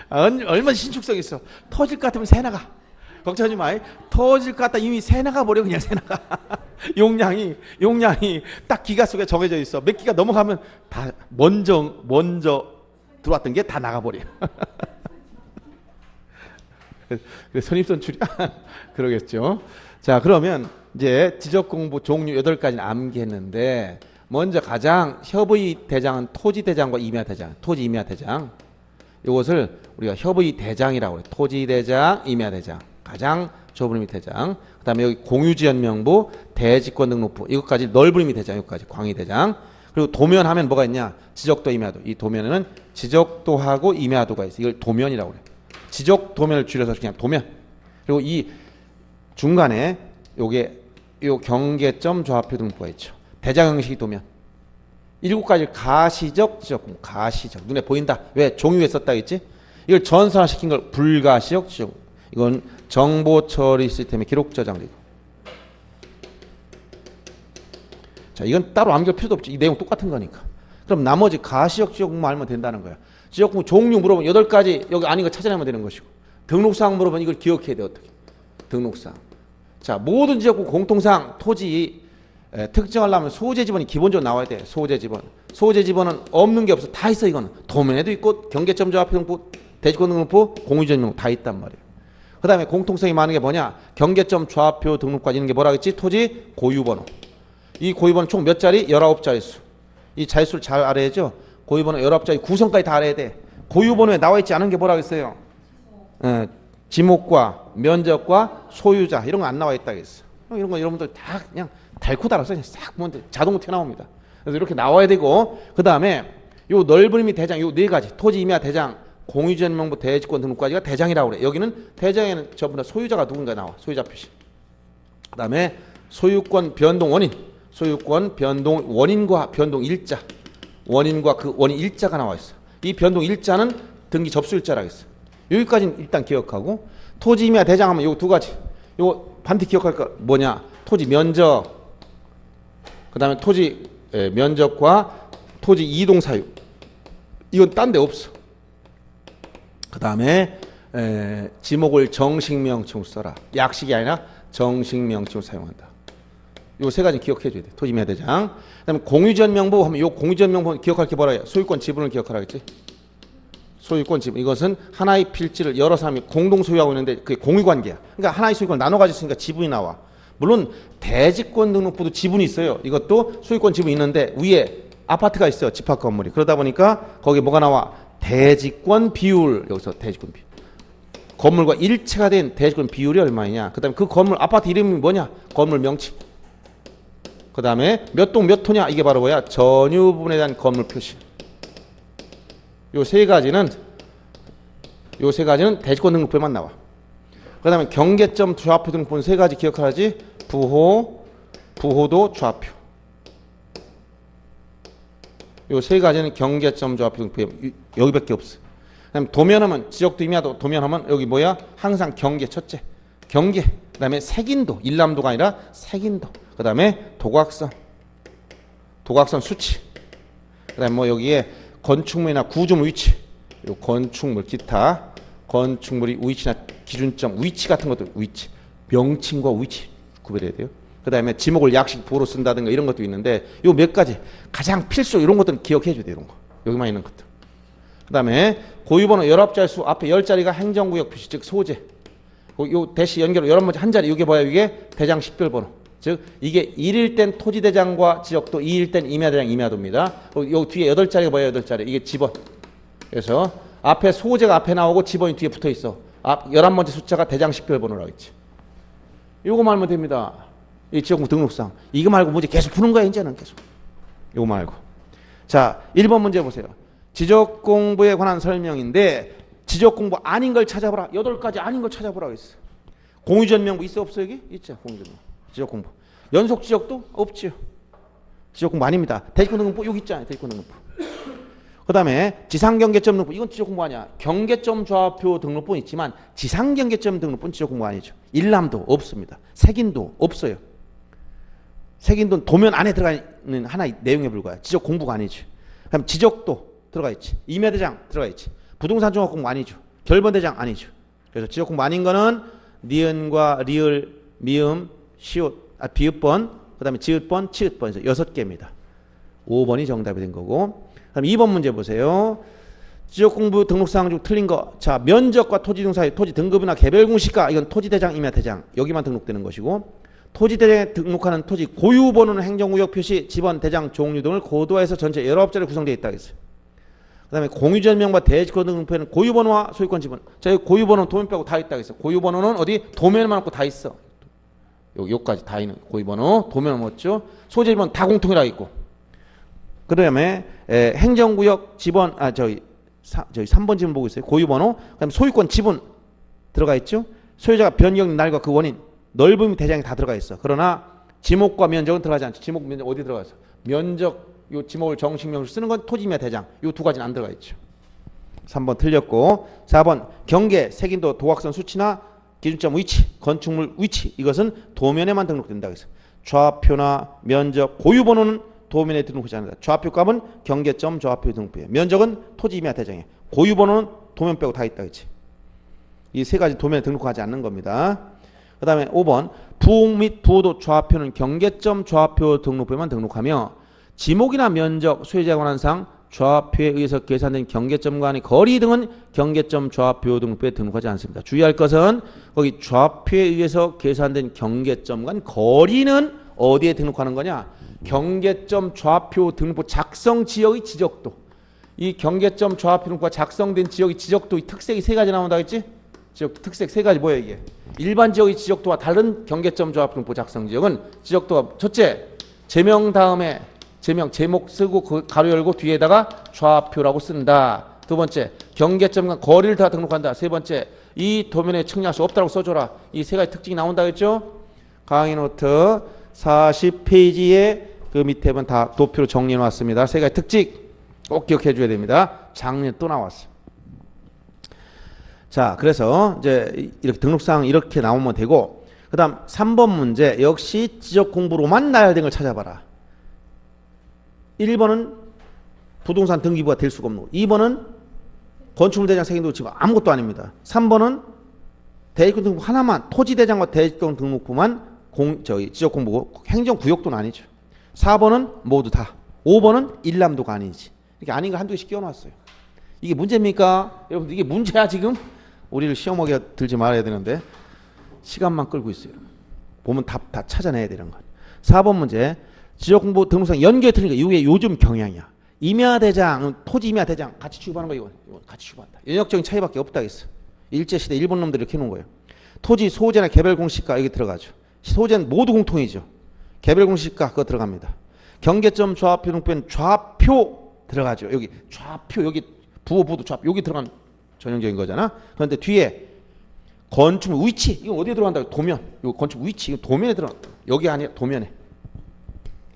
얼마나 신축성 있어. 터질 것 같으면 새 나가. 걱정하지 마. 터질 것 같다 이미 새 나가 버려. 그냥 새 나가. 용량이 딱 기가 속에 정해져 있어. 몇 기가 넘어가면 다 먼저 들어왔던 게 다 나가버려. 선입선출이 그러겠죠. 자, 그러면 이제 지적 공부 종류 8가지는 암기했는데, 먼저 가장 협의 대장은 토지 대장과 임야 대장, 토지 임야 대장. 이것을 우리가 협의 대장이라고 해요. 토지 대장, 임야 대장. 가장 좁은 의미 대장. 그다음에 여기 공유지연 명부, 대지권 등록부. 이것까지 넓은 의미 대장, 여기까지 광의 대장. 그리고 도면 하면 뭐가 있냐? 지적도, 임야도. 이 도면에는 지적도하고 임야도가 있어. 이걸 도면이라고 그래. 지적 도면을 줄여서 그냥 도면. 그리고 이 중간에 요게 요 경계점 좌표 등록부가 있죠. 대장 형식이 도면. 7가지 가시적, 지적, 가시적. 눈에 보인다. 왜? 종유에 썼다 했지? 이걸 전산화시킨 걸 불가시적, 지적. 이건 정보 처리 시스템의 기록 저장되고. 자, 이건 따로 암기할 필요도 없지. 이 내용 똑같은 거니까. 그럼 나머지 가시적, 지적공부 알면 된다는 거야. 지적공부 종류 물어보면 8가지 여기 아닌 거 찾아내면 되는 것이고, 등록사항 물어보면 이걸 기억해야 돼. 어떻게? 등록사항. 자, 모든 지역구 공통사항, 토지 특정하려면 소재 지번이 기본적으로 나와야 돼. 소재 지번. 소재 지번은 없는 게 없어. 다 있어. 이거는 도면에도 있고 경계점 좌표 등록부, 대지권 등록부, 공유지연 등록부 다 있단 말이에요. 그 다음에 공통성이 많은 게 뭐냐? 경계점 좌표 등록까지 있는 게 뭐라 그랬지? 토지 고유번호. 이 고유번호 총 몇 자리? 19자릿수. 이 자릿수를 잘 알아야죠. 고유번호 19자리 구성까지 다 알아야 돼. 고유번호에 나와 있지 않은 게 뭐라 그랬어요? 지목과 면적과 소유자 이런 거 안 나와 있다 했어. 이런 거 여러분들 다 그냥 달고 달아서 그냥 싹 보면 자동으로 튀어나옵니다. 그래서 이렇게 나와야 되고 그 다음에 요 넓음이 대장 요 네 가지 토지 임야 대장 공유전명부 대지권 등록까지가 대장이라고 그래. 여기는 대장에는 전부 다 소유자가 누군가 나와. 소유자 표시. 그 다음에 소유권 변동 원인 소유권 변동 원인과 변동 일자 원인과 그 원인 일자가 나와 있어. 이 변동 일자는 등기 접수 일자라고 했어. 여기까지는 일단 기억하고 토지 임야 대장 하면 요 두 가지 요 반드시 기억할 거 뭐냐 토지 면적 그 다음에 토지 면적과 토지 이동 사유 이건 딴 데 없어. 그 다음에 지목을 정식명칭으로 써라. 약식이 아니라 정식명칭으로 사용한다. 요 세 가지 기억해 줘야 돼. 토지 임야 대장. 그 다음에 공유전명부 하면 요 공유전명부 기억할 게 뭐라 해? 소유권 지분을 기억하라겠지. 소유권 지분. 이것은 하나의 필지를 여러 사람이 공동 소유하고 있는데 그게 공유관계야. 그러니까 하나의 소유권을 나눠 가졌으니까 지분이 나와. 물론 대지권 등록부도 지분이 있어요. 이것도 소유권 지분이 있는데 위에 아파트가 있어. 집합 건물이. 그러다 보니까 거기에 뭐가 나와? 대지권 비율. 여기서 대지권 비율. 건물과 일체가 된 대지권 비율이 얼마냐. 그 다음에 그 건물 아파트 이름이 뭐냐. 건물 명칭. 그 다음에 몇 동 몇 호냐. 이게 바로 뭐야. 전유 부분에 대한 건물 표시. 요 세 가지는 대지권 등록부에만 나와. 그 다음에 경계점 좌표 등록부는 세 가지 기억하지. 부호도 좌표. 요 세 가지는 경계점 좌표 등록부에 여기밖에 없어. 그다음에 도면하면 지적도 임야도 도면하면 여기 뭐야? 항상 경계 첫째. 경계. 그다음에 색인도 일람도가 아니라 색인도. 그다음에 도각선 수치. 그다음에 뭐 여기에 건축물이나 구조물 위치. 요 건축물 기타 건축물이 위치나 기준점 위치 같은 것도 위치. 명칭과 위치 구별해야 돼요. 그 다음에 지목을 약식 부호로 쓴다든가 이런 것도 있는데 요 몇 가지 가장 필수 이런 것들은 기억해 줘야 돼요. 이런 거. 여기만 있는 것들. 그 다음에 고유번호 19자릿수 앞에 10자리가 행정구역 표시 즉 소재. 요 대시 연결로 11번째 한 자리 이게 뭐야? 이게 대장 식별번호. 즉 이게 1일 땐 토지대장과 지역도 2일 땐 임야대장 임야도입니다. 요 뒤에 8자리가 뭐야? 8자리. 이게 지번. 그래서 앞에 소재가 앞에 나오고 지번이 뒤에 붙어 있어. 앞 11번째 숫자가 대장 식별번호라고 있지. 요거만 알면 됩니다. 이 지역구 등록상. 이거 말고 문제 계속 푸는 거야, 이제는 계속. 이거 말고. 자, 1번 문제 보세요. 지적공부에 관한 설명인데, 지적공부 아닌 걸 찾아보라. 8가지 아닌 걸 찾아보라고 했어. 공유전명부 있어, 없어, 여기? 있죠, 공유전명부. 지적공부. 연속지적도? 없지요. 지적공부 아닙니다. 대지권 등록부, 여기 있잖아요, 대지권 등록부. 그 다음에 지상경계점 등록부. 이건 지적공부 아니야. 경계점 좌표 등록부는 있지만, 지상경계점 등록부는 지적공부 아니죠. 일람도 없습니다. 색인도 없어요. 색인도는 도면 안에 들어가 있는 하나의 내용에 불과해. 지적 공부가 아니죠. 그럼 지적도 들어가 있지. 임야대장 들어가 있지. 부동산 종합 공부 아니죠. 결번대장 아니죠. 그래서 지적 공부 아닌 거는 니은과 리을, 미음, 시옷, 비읍번, 그다음에 지읒번, 치읒번에서 6개입니다. 5번이 정답이 된 거고. 그럼 2번 문제 보세요. 지적 공부 등록사항 중 틀린 거. 자, 면적과 토지 등 사이, 토지 등급이나 개별 공시가 이건 토지대장, 임야대장 여기만 등록되는 것이고. 토지대장에 등록하는 토지 고유번호는 행정구역 표시, 지번, 대장, 종류 등을 고도화해서 전체 19자리로 구성되어 있다고 했어요. 그 다음에 공유전명과 대지권 등록부에는 고유번호와 소유권 지분. 자, 여기 고유번호는 도면 빼고 다 있다고 했어요. 고유번호는 어디? 도면만 없고 다 있어. 여기까지 다 있는 고유번호, 도면 없죠. 소재지번 다 공통이라고 있고. 그 다음에 행정구역 지번, 저기 3번 지문 보고 있어요. 고유번호, 그 다음에 소유권 지분 들어가 있죠. 소유자가 변경 날과 그 원인. 넓음이 대장에 다 들어가 있어. 그러나 지목과 면적은 들어가지 않죠. 지목, 면적 어디 들어가 있어? 면적, 요 지목을 정식명으로 쓰는 건 토지임야 대장. 요 두 가지는 안 들어가 있죠. 3번 틀렸고 4번 경계, 색인도, 도각선 수치나 기준점 위치, 건축물 위치 이것은 도면에만 등록된다고 했어요. 좌표나 면적, 고유번호는 도면에 등록하지 않는다. 좌표값은 경계점 좌표 등록부에. 면적은 토지임야 대장에. 고유번호는 도면 빼고 다 있다 그랬지. 이 세 가지 도면에 등록하지 않는 겁니다. 그 다음에 5번 부호 및 부호도 좌표는 경계점 좌표 등록부에만 등록하며 지목이나 면적, 소유자에 관한 사항, 좌표에 의해서 계산된 경계점 간의 거리 등은 경계점 좌표 등록부에 등록하지 않습니다. 주의할 것은 거기 좌표에 의해서 계산된 경계점 간 거리는 어디에 등록하는 거냐? 경계점 좌표 등록부 작성 지역의 지적도. 이 경계점 좌표 등록부가 작성된 지역의 지적도 이 특색이 세 가지 나온다 했지? 지역 특색 세 가지 뭐예요 이게? 일반 지역의 지적도와 다른 경계점 조합등록부 작성 지역은 지적도가 첫째 제명 다음에 제목 쓰고 그 가로 열고 뒤에다가 좌표라고 쓴다. 두 번째 경계점과 거리를 다 등록한다. 세 번째 이 도면에 측량할 수 없다고 써줘라. 이 세 가지 특징이 나온다 했죠? 강의 노트 40페이지에 그 밑에 는 다 도표로 정리해 놨습니다. 세 가지 특징 꼭 기억해 줘야 됩니다. 작년에 또 나왔어. 자, 그래서 이제 이렇게 등록사항 이렇게 나오면 되고, 그 다음 3번 문제 역시 지적 공부로만 나열된 걸 찾아봐라. 1번은 부동산 등기부가 될 수가 없는 거. 2번은 건축물 대장 색인도 지금 아무것도 아닙니다. 3번은 대지권 등록부 하나만, 토지 대장과 대지권 등록부만 지적 공부고 행정구역도는 아니죠. 4번은 모두 다. 5번은 일람도가 아니지. 이렇게 아닌 거 한두 개씩 끼워놨어요. 이게 문제입니까? 여러분 이게 문제야 지금? 우리를 시험하게 들지 말아야 되는데 시간만 끌고 있어요. 보면 답 다 찾아내야 되는 것. 4번 문제 지적공부 등록상 연결이 틀리니까 이게 요즘 경향이야. 임야대장, 토지 임야대장 같이 취급하는 거 이거 같이 취급한다. 연역적인 차이밖에 없다 했어. 일제시대 일본 놈들이 이렇게 해놓은 거예요. 토지 소재나 개별 공시가 여기 들어가죠. 소재는 모두 공통이죠. 개별 공시가 그거 들어갑니다. 경계점 좌표 등록부에는 좌표 들어가죠. 여기 좌표 여기 부도 좌표 여기 들어간 전형적인 거잖아. 그런데 뒤에 건축물 위치 이건 어디에 들어간다? 도면. 이 건축 위치 이거 도면에 들어간다. 여기 아니라 도면에.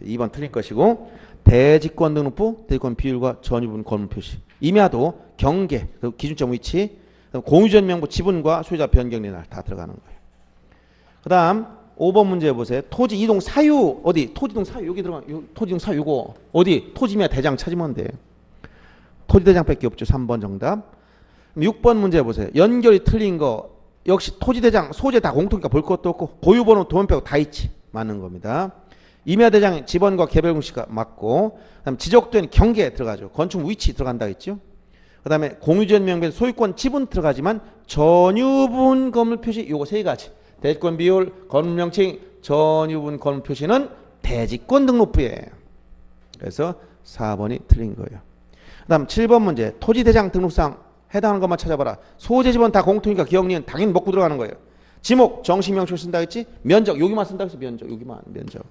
2번 틀린 것이고 대지권 등록부 대지권 비율과 전유분 건물 표시. 임야도 경계 기준점 위치 공유전 명부 지분과 소유자 변경의 날 다 들어가는 거예요. 그다음 5번 문제 보세요. 토지 이동 사유 어디? 토지 이동 사유 여기 들어가. 토지 이동 사유 이거 어디? 토지 임야 대장 찾으면 돼. 토지 대장밖에 없죠. 3번 정답. 6번 문제 보세요. 연결이 틀린 거 역시 토지 대장 소재 다 공통이니까 볼 것도 없고 고유번호 도면 빼고 다 있지. 맞는 겁니다. 임야 대장 지번과 개별 공시가 맞고 그다음 지적된 경계 들어가죠. 건축 위치 들어간다 했죠. 그다음에 공유전 명부에 소유권 지분 들어가지만 전유분 건물 표시 요거 세 가지. 대지권 비율, 건물 명칭, 전유분 건물 표시는 대지권 등록부에. 그래서 4번이 틀린 거예요. 그다음 7번 문제 토지 대장 등록상 해당하는 것만 찾아봐라. 소재 지번 다 공통이니까 기억리은 당연히 먹고 들어가는 거예요. 지목 정식 명칭 쓴다 했지. 면적 여기만 쓴다 해서 면적 여기만 면적.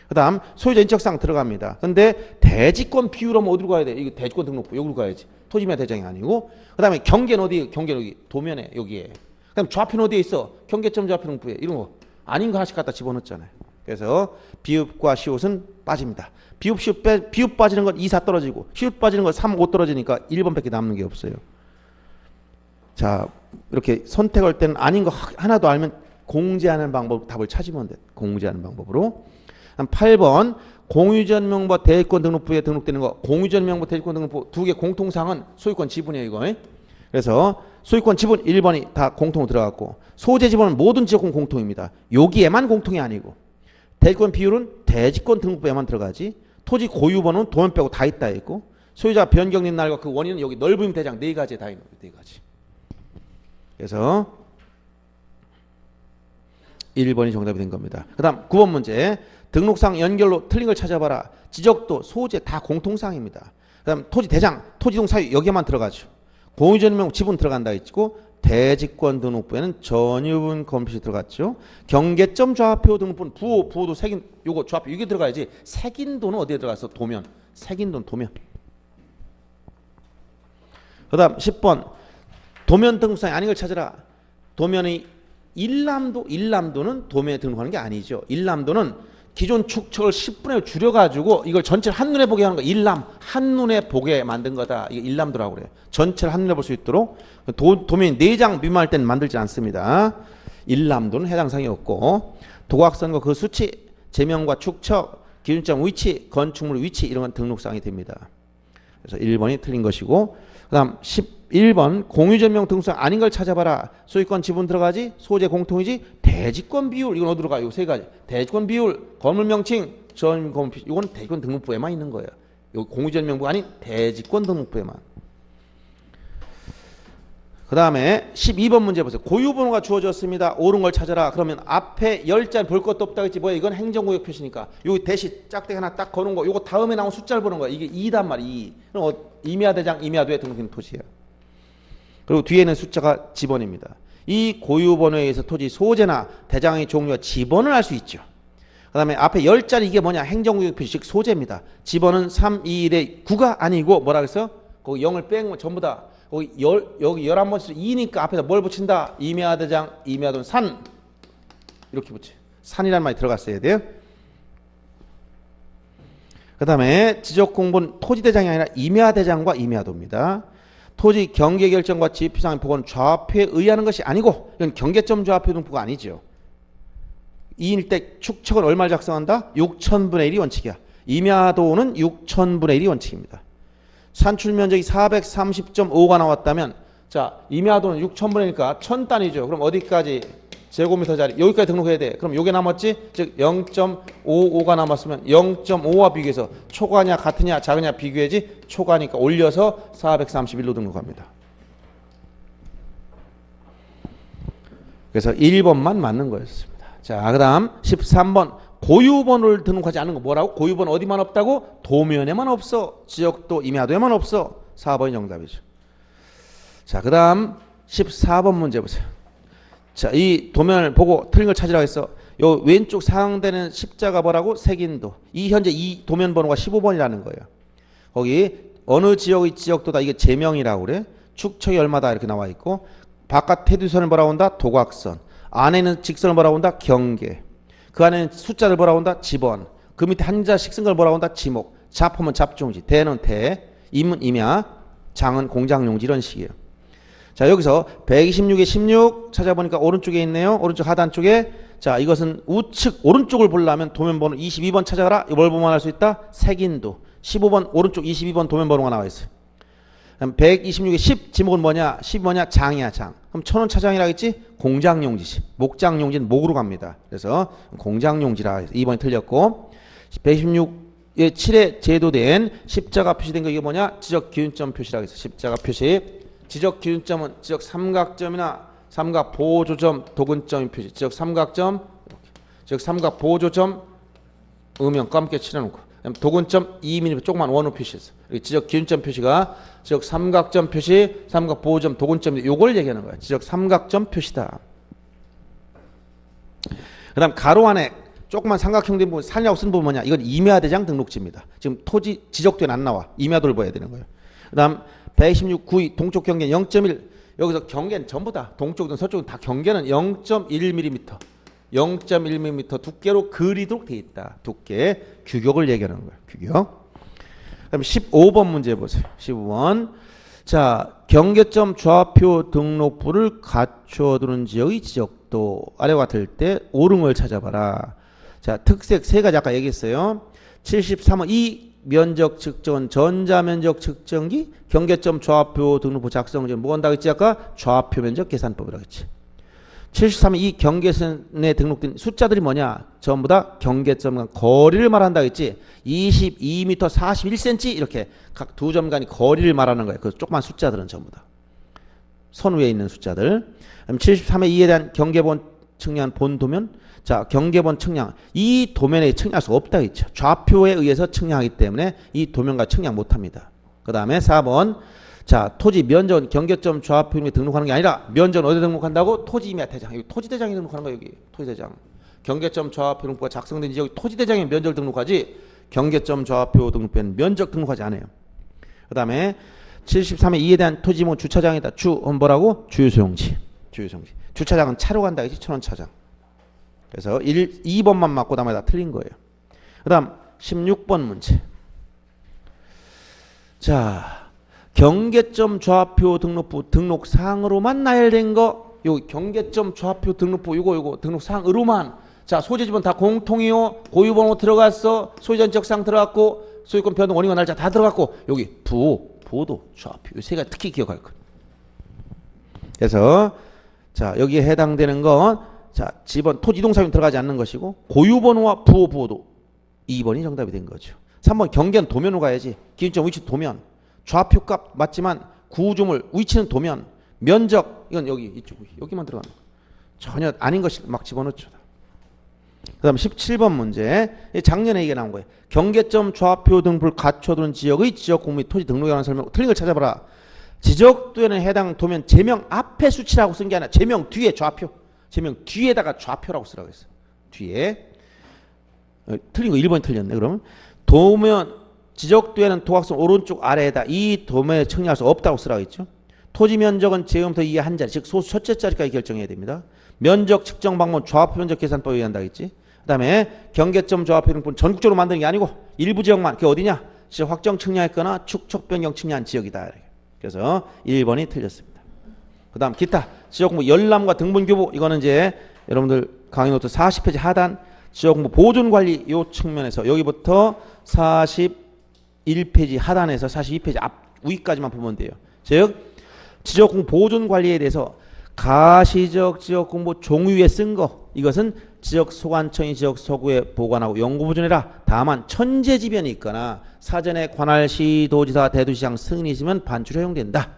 그다음 소유자 인적사항 들어갑니다. 근데 대지권 비율하면 어디로 가야 돼? 이거 대지권 등록부 여기로 가야지. 토지임야 대장이 아니고. 그다음에 경계는 어디? 경계는 여기 도면에 여기에. 그다음 좌표는 어디에 있어? 경계점 좌표 등록부에 이런 거 아닌 거 하나씩 갖다 집어넣었잖아요. 그래서 비읍과 시옷은 빠집니다. 비읍 시옷 비읍 빠지는 건 2, 4 떨어지고 시옷 빠지는 건 3, 5 떨어지니까 1번밖에 남는 게 없어요. 자 이렇게 선택할 때는 아닌 거 하나도 알면 공제하는 방법 답을 찾으면 돼. 공제하는 방법으로. 8번 공유전 명부 대지권 등록부에 등록되는 거 공유전 명부 대지권 등록부 두 개 공통사항은 소유권 지분이에요 이거. 그래서 소유권 지분 1번이 다 공통으로 들어갔고 소재 지분은 모든 지역권 공통입니다. 여기에만 공통이 아니고 대지권 비율은 대지권 등록부에만 들어가지 토지 고유번호는 도면 빼고 다 있다 했고 소유자 변경된 날과 그 원인은 여기 넓음 대장 네 가지에 다 있는 거예요. 네 가지. 그래서 1번이 정답이 된 겁니다. 그 다음 9번 문제 등록상 연결로 틀린 걸 찾아봐라. 지적도 소재 다 공통사항입니다. 그 다음 토지 대장 토지동 사유 여기에만 들어가죠. 공유전명 지분 들어간다 했고 대지권 등록부에는 전유분 건표시 들어갔죠. 경계점 좌표 등록부는 부호도 색인 요거 좌표 이게 들어가야지. 색인도는 어디에 들어가서 도면 색인도는 도면. 그 다음 10번 도면 등록상이 아닌 걸 찾아라. 도면의 일람도는 도면에 등록하는 게 아니죠. 일람도는 기존 축척을 10분의 1 줄여가지고 이걸 전체를 한눈에 보게 하는 거 일람 한눈에 보게 만든 거다. 이게 일람도라고 그래요. 전체를 한눈에 볼 수 있도록 도면이 4장 미만할 때는 만들지 않습니다. 일람도는 해당 사항이 없고 도각선과 그 수치, 제명과 축척, 기준점 위치, 건축물 위치 이런 건 등록사항이 됩니다. 그래서 1번이 틀린 것이고 그 다음 11번 공유전명 등록상 아닌 걸 찾아봐라. 소유권 지분 들어가지 소재 공통이지 대지권 비율 이건 어디로 가요? 요 세 가지 대지권 비율 건물 명칭 전 건물 표시 이건 대지권 등록부에만 있는 거예요. 요 공유전명부가 아닌 대지권 등록부에만. 그 다음에 12번 문제 보세요. 고유번호가 주어졌습니다. 옳은 걸 찾아라. 그러면 앞에 10자리 볼 것도 없다 그랬지. 뭐야 이건 행정구역 표시니까 여기 대시 짝대기 하나 딱 거는 거 요거 다음에 나온 숫자를 보는 거야. 이게 2단 말이야. 2. 그럼 임야대장 임야도에 등록된 토지예요. 그리고 뒤에는 숫자가 지번입니다. 이 고유번호에 의해서 토지 소재나 대장의 종류와 지번을 알 수 있죠. 그 다음에 앞에 10자리 이게 뭐냐? 행정구역 표시, 즉 소재입니다. 지번은 3, 2, 1의 9가 아니고 뭐라 그랬어요? 거기 0을 빼면 전부 다 여기 11번 쓰 2니까 앞에다 뭘 붙인다? 임야대장, 임야돈, 산 이렇게 붙여. 산이라는 말이 들어갔어야 돼요. 그 다음에 지적공부는 토지대장이 아니라 임야대장과 임야도입니다. 토지 경계결정과 지표상의 보고는 좌표에 의하는 것이 아니고 이건 경계점 좌표 등포가 아니죠. 이 일대 축척은 얼마를 작성한다? 6천분의 1이 원칙이야. 임야도는 6천분의 1이 원칙입니다. 산출면적이 430.5가 나왔다면 자 임야도는 6천분의 1이니까 1000단위죠. 그럼 어디까지? 제곱미터짜리 여기까지 등록해야 돼. 그럼 요게 남았지? 즉 0.55가 남았으면 0.5와 비교해서 초과냐 같으냐 작으냐 비교해야지. 초과니까 올려서 431로 등록합니다. 그래서 1번만 맞는 거였습니다. 자, 그 다음 13번 고유번호를 등록하지 않은 거 뭐라고? 고유번호 어디만 없다고? 도면에만 없어. 지역도 임야도에만 없어. 4번이 정답이죠. 자, 그 다음 14번 문제 보세요. 자, 이 도면을 보고 틀린 걸 찾으라고 했어. 요 왼쪽 상대는 십자가 뭐라고? 색인도. 이 현재 이 도면 번호가 15번이라는 거예요. 거기 어느 지역의 지역도다 이게 제명이라고 그래. 축척이 얼마다 이렇게 나와 있고 바깥 테두선을 뭐라고 한다? 도각선. 안에는 직선을 뭐라고 한다? 경계. 그 안에는 숫자를 뭐라고 한다? 지번. 그 밑에 한자씩 쓴 걸 뭐라고 한다? 지목. 잡하면 잡종지. 대는 대. 임은 임야. 장은 공장용지 이런 식이에요. 자, 여기서 126에 16 찾아보니까 오른쪽에 있네요. 오른쪽 하단 쪽에. 자, 이것은 우측 오른쪽을 보려면 도면번호 22번 찾아가라. 뭘 보면 알 수 있다? 색인도. 15번 오른쪽 22번 도면번호가 나와 있어요. 그럼 126에 10 지목은 뭐냐? 10이 뭐냐? 장이야 장. 그럼 천원 차장이라고 했지? 공장용지시. 목장용지는 목으로 갑니다. 그래서 공장용지라 해서 2번이 틀렸고 126에 7에 제도된 십자가 표시된 거 이게 뭐냐? 지적기준점 표시라고 해서 십자가 표시. 지적기준점은 지적 삼각점이나 삼각 보조점 도근점의 표시. 지적 삼각점 이렇게. 지적 삼각 보조점 음영 검게 칠해놓고 도근점 2mm 조그만 원호 표시했어. 지적 기준점 표시가 지적 삼각점 표시, 삼각 보호점, 도근점 요걸 얘기하는 거야. 지적 삼각점 표시다. 그다음 가로 안에 조그만 삼각형 된 부분 산이라고 쓴 부분 뭐냐? 이건 임야대장 등록지입니다. 지금 토지 지적도에는 안 나와. 임야도를 봐야 되는 거예요. 그다음 126 9위 동쪽 경계는 0.1 여기서 경계는 전부 다 동쪽이든 서쪽이든 다 경계는 0.1mm 0.1mm 두께로 그리도록 되어 있다. 두께 규격을 얘기하는 거예요. 규격. 그다음에 15번 문제 보세요. 15번. 자, 경계점 좌표 등록부를 갖춰두는 지역의 지적도 아래와 같을 때 오름을 찾아봐라. 자, 특색 세 가지 아까 얘기했어요. 73번 이 면적 측정은 전자면적 측정기 경계점 좌표 등록부 작성 전 뭐 한다고 했지 아까? 좌표 면적 계산법이라고 했지. 73은 이 경계선에 등록된 숫자들이 뭐냐? 전부 다 경계점 거리를 말한다고 했지. 22m 41cm 이렇게 각 두 점 간의 거리를 말하는 거예요. 그 조그만 숫자들은 전부 다. 선 위에 있는 숫자들. 73의 2에 대한 경계본 측량 본 도면. 자, 경계본 측량. 이 도면에 측량할 수 없다고 했죠. 좌표에 의해서 측량하기 때문에 이 도면과 측량 못합니다. 그 다음에 4번. 자, 토지 면적은 경계점 좌표에 등록하는 게 아니라 면적은 어디에 등록한다고? 토지 임야 대장. 여기 토지대장에 등록하는 거야. 여기 토지대장. 경계점 좌표 등록부가 작성된 지역이 토지대장에 면적을 등록하지 경계점 좌표 등록부에는 면적 등록하지 않아요. 그 다음에 73의 2에 대한 토지 지목 주차장이다. 주은 뭐라고? 주유소용지. 주유소용지. 주차장은 차로 간다. 그치? 천원 차장. 그래서 2번만 맞고 나머지 다 틀린 거예요. 그 다음 16번 문제. 자, 경계점 좌표 등록부 등록사항으로만 나열된 거, 요 경계점 좌표 등록부 요거 등록사항으로만. 자, 소재지번 다 공통이요. 고유번호 들어갔어. 소유자 지적사항 들어갔고 소유권 변동 원인과 날짜 다 들어갔고 여기 보도 좌표 이 세 가지 특히 기억할 것. 그래서 자, 여기에 해당되는 건 자, 지번 토지 이동사유는 들어가지 않는 것이고 고유번호와 부호도 2번이 정답이 된 거죠. 3번 경계는 도면으로 가야지. 기준점 위치 도면. 좌표값 맞지만 구조물 위치는 도면. 면적 이건 여기 이쪽 여기만 들어가는 거. 전혀 아닌 것이 막 집어넣죠. 그 다음 17번 문제. 작년에 이게 나온 거예요. 경계점 좌표 등록부를 갖춰두는 지역의 지역공무 및 토지 등록에 관한 설명. 틀린 걸 찾아봐라. 지적도에는 해당 도면 제명 앞에 수치라고 쓴 게 아니라 제명 뒤에 좌표. 제명 뒤에다가 좌표라고 쓰라고 했어. 뒤에. 틀린 거 1번이 틀렸네. 그러면 도면 지적도에는 도각선 오른쪽 아래에다 이 도면에 청량할 수 없다고 쓰라고 했죠. 토지 면적은 제음부터 이하 한 자리, 즉 소수 첫째 자리까지 결정해야 됩니다. 면적 측정 방법 좌표 면적 계산법에 의한다 했지. 그다음에 경계점 좌표 이런 건 전국적으로 만드는 게 아니고 일부 지역만. 그게 어디냐? 지역 확정 측량했거나 축척 변경 측량한 지역이다. 그래서 1번이 틀렸습니다. 그다음 기타 지역공부 열람과 등본교부 이거는 이제 여러분들 강의 노트 40페이지 하단 지역공부 보존관리 요 측면에서 여기부터 41페이지 하단에서 42페이지 앞 위까지만 보면 돼요. 즉 지역공부 보존관리에 대해서 가시적 지역공부 종유에 쓴 거 이것은 지역소관청이 지역서구에 보관하고 연구보존해라. 다만 천재지변이 있거나 사전에 관할 시도지사 대도시장 승인이 있으면 반출 허용된다.